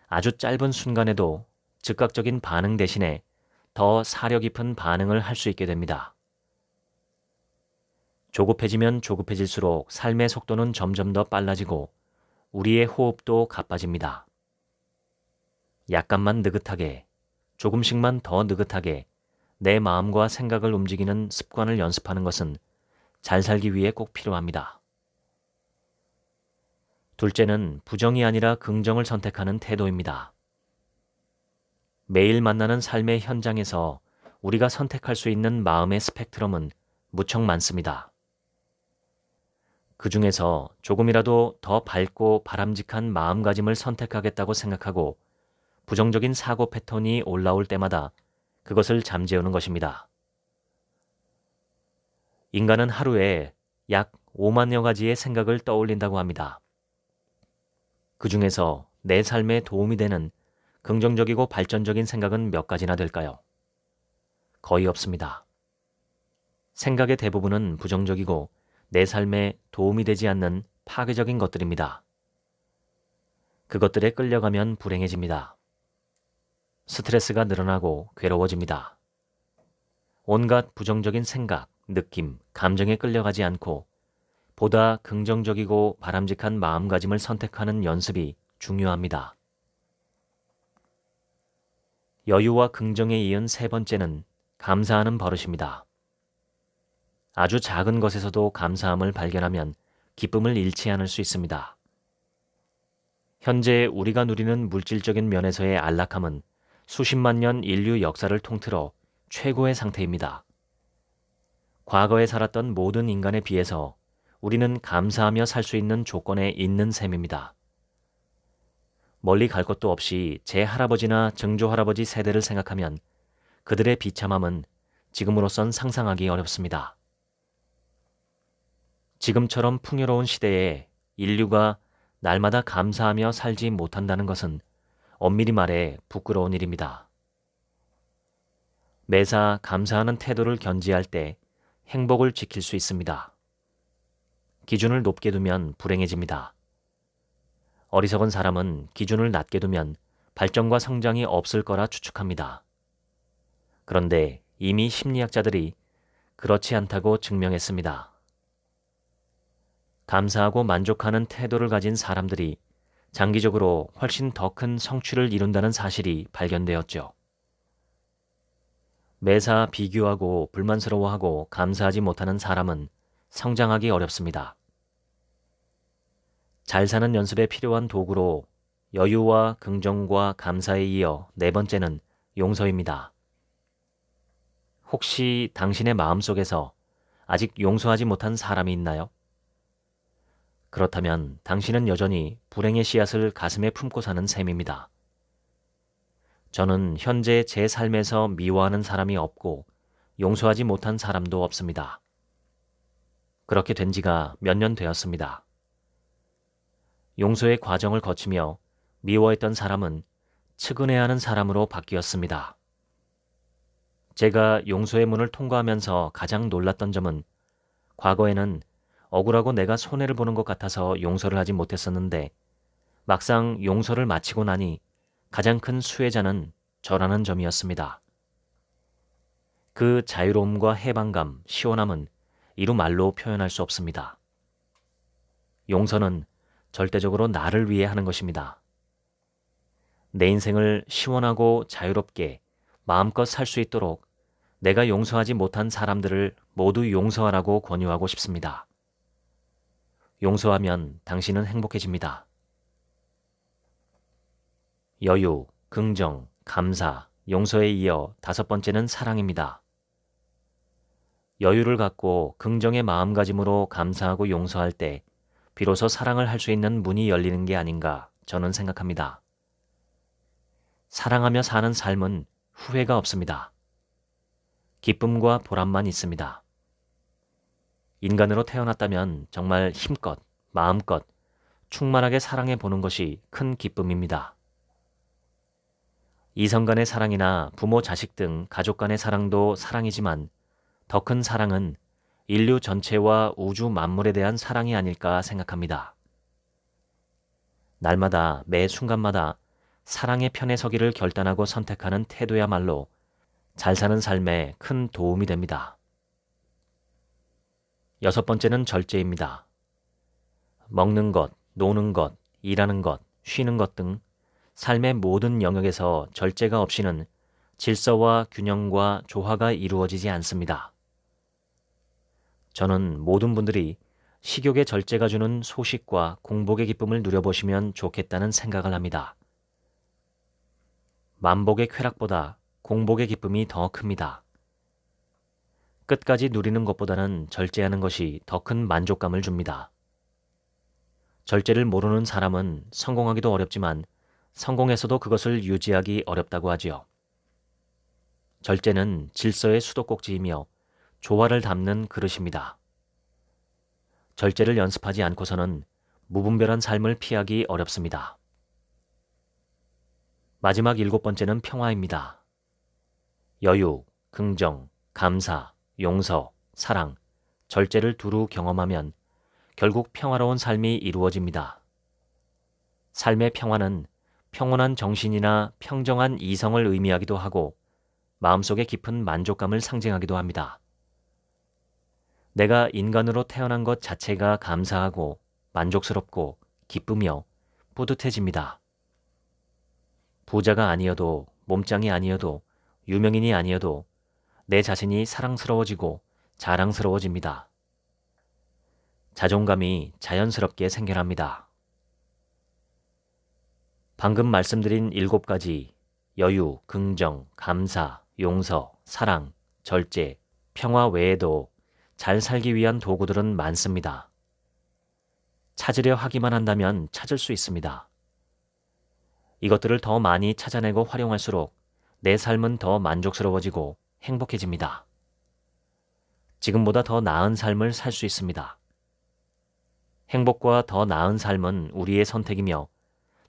아주 짧은 순간에도 즉각적인 반응 대신에 더 사려 깊은 반응을 할 수 있게 됩니다. 조급해지면 조급해질수록 삶의 속도는 점점 더 빨라지고 우리의 호흡도 가빠집니다. 약간만 느긋하게, 조금씩만 더 느긋하게 내 마음과 생각을 움직이는 습관을 연습하는 것은 잘 살기 위해 꼭 필요합니다. 둘째는 부정이 아니라 긍정을 선택하는 태도입니다. 매일 만나는 삶의 현장에서 우리가 선택할 수 있는 마음의 스펙트럼은 무척 많습니다. 그 중에서 조금이라도 더 밝고 바람직한 마음가짐을 선택하겠다고 생각하고 부정적인 사고 패턴이 올라올 때마다 그것을 잠재우는 것입니다. 인간은 하루에 약 5만여 가지의 생각을 떠올린다고 합니다. 그 중에서 내 삶에 도움이 되는 긍정적이고 발전적인 생각은 몇 가지나 될까요? 거의 없습니다. 생각의 대부분은 부정적이고 내 삶에 도움이 되지 않는 파괴적인 것들입니다. 그것들에 끌려가면 불행해집니다. 스트레스가 늘어나고 괴로워집니다. 온갖 부정적인 생각, 느낌, 감정에 끌려가지 않고 보다 긍정적이고 바람직한 마음가짐을 선택하는 연습이 중요합니다. 여유와 긍정에 이은 세 번째는 감사하는 버릇입니다. 아주 작은 것에서도 감사함을 발견하면 기쁨을 잃지 않을 수 있습니다. 현재 우리가 누리는 물질적인 면에서의 안락함은 수십만 년 인류 역사를 통틀어 최고의 상태입니다. 과거에 살았던 모든 인간에 비해서 우리는 감사하며 살 수 있는 조건에 있는 셈입니다. 멀리 갈 것도 없이 제 할아버지나 증조할아버지 세대를 생각하면 그들의 비참함은 지금으로선 상상하기 어렵습니다. 지금처럼 풍요로운 시대에 인류가 날마다 감사하며 살지 못한다는 것은 엄밀히 말해 부끄러운 일입니다. 매사 감사하는 태도를 견지할 때 행복을 지킬 수 있습니다. 기준을 높게 두면 불행해집니다. 어리석은 사람은 기준을 낮게 두면 발전과 성장이 없을 거라 추측합니다. 그런데 이미 심리학자들이 그렇지 않다고 증명했습니다. 감사하고 만족하는 태도를 가진 사람들이 장기적으로 훨씬 더 큰 성취를 이룬다는 사실이 발견되었죠. 매사 비교하고 불만스러워하고 감사하지 못하는 사람은 성장하기 어렵습니다. 잘 사는 연습에 필요한 도구로 여유와 긍정과 감사에 이어 네 번째는 용서입니다. 혹시 당신의 마음속에서 아직 용서하지 못한 사람이 있나요? 그렇다면 당신은 여전히 불행의 씨앗을 가슴에 품고 사는 셈입니다. 저는 현재 제 삶에서 미워하는 사람이 없고 용서하지 못한 사람도 없습니다. 그렇게 된 지가 몇 년 되었습니다. 용서의 과정을 거치며 미워했던 사람은 측은해하는 사람으로 바뀌었습니다. 제가 용서의 문을 통과하면서 가장 놀랐던 점은 과거에는 억울하고 내가 손해를 보는 것 같아서 용서를 하지 못했었는데 막상 용서를 마치고 나니 가장 큰 수혜자는 저라는 점이었습니다. 그 자유로움과 해방감, 시원함은 이루 말로 표현할 수 없습니다. 용서는 절대적으로 나를 위해 하는 것입니다. 내 인생을 시원하고 자유롭게 마음껏 살 수 있도록 내가 용서하지 못한 사람들을 모두 용서하라고 권유하고 싶습니다. 용서하면 당신은 행복해집니다. 여유, 긍정, 감사, 용서에 이어 다섯 번째는 사랑입니다. 여유를 갖고 긍정의 마음가짐으로 감사하고 용서할 때 비로소 사랑을 할 수 있는 문이 열리는 게 아닌가 저는 생각합니다. 사랑하며 사는 삶은 후회가 없습니다. 기쁨과 보람만 있습니다. 인간으로 태어났다면 정말 힘껏, 마음껏, 충만하게 사랑해 보는 것이 큰 기쁨입니다. 이성 간의 사랑이나 부모 자식 등 가족 간의 사랑도 사랑이지만 더 큰 사랑은 인류 전체와 우주 만물에 대한 사랑이 아닐까 생각합니다. 날마다 매 순간마다 사랑의 편에 서기를 결단하고 선택하는 태도야말로 잘 사는 삶에 큰 도움이 됩니다. 여섯 번째는 절제입니다. 먹는 것, 노는 것, 일하는 것, 쉬는 것 등 삶의 모든 영역에서 절제가 없이는 질서와 균형과 조화가 이루어지지 않습니다. 저는 모든 분들이 식욕의 절제가 주는 소식과 공복의 기쁨을 누려보시면 좋겠다는 생각을 합니다. 만복의 쾌락보다 공복의 기쁨이 더 큽니다. 끝까지 누리는 것보다는 절제하는 것이 더 큰 만족감을 줍니다. 절제를 모르는 사람은 성공하기도 어렵지만 성공해서도 그것을 유지하기 어렵다고 하지요. 절제는 질서의 수도꼭지이며 조화를 담는 그릇입니다. 절제를 연습하지 않고서는 무분별한 삶을 피하기 어렵습니다. 마지막 일곱 번째는 평화입니다. 여유, 긍정, 감사, 용서, 사랑, 절제를 두루 경험하면 결국 평화로운 삶이 이루어집니다. 삶의 평화는 평온한 정신이나 평정한 이성을 의미하기도 하고 마음속의 깊은 만족감을 상징하기도 합니다. 내가 인간으로 태어난 것 자체가 감사하고 만족스럽고 기쁘며 뿌듯해집니다. 부자가 아니어도 몸짱이 아니어도 유명인이 아니어도 내 자신이 사랑스러워지고 자랑스러워집니다. 자존감이 자연스럽게 생겨납니다. 방금 말씀드린 7가지 여유, 긍정, 감사, 용서, 사랑, 절제, 평화 외에도 잘 살기 위한 도구들은 많습니다. 찾으려 하기만 한다면 찾을 수 있습니다. 이것들을 더 많이 찾아내고 활용할수록 내 삶은 더 만족스러워지고 행복해집니다. 지금보다 더 나은 삶을 살 수 있습니다. 행복과 더 나은 삶은 우리의 선택이며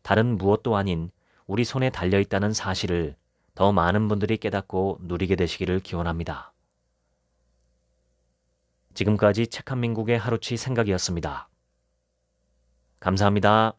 다른 무엇도 아닌 우리 손에 달려있다는 사실을 더 많은 분들이 깨닫고 누리게 되시기를 기원합니다. 지금까지 책 한 민국의 하루치 생각이었습니다. 감사합니다.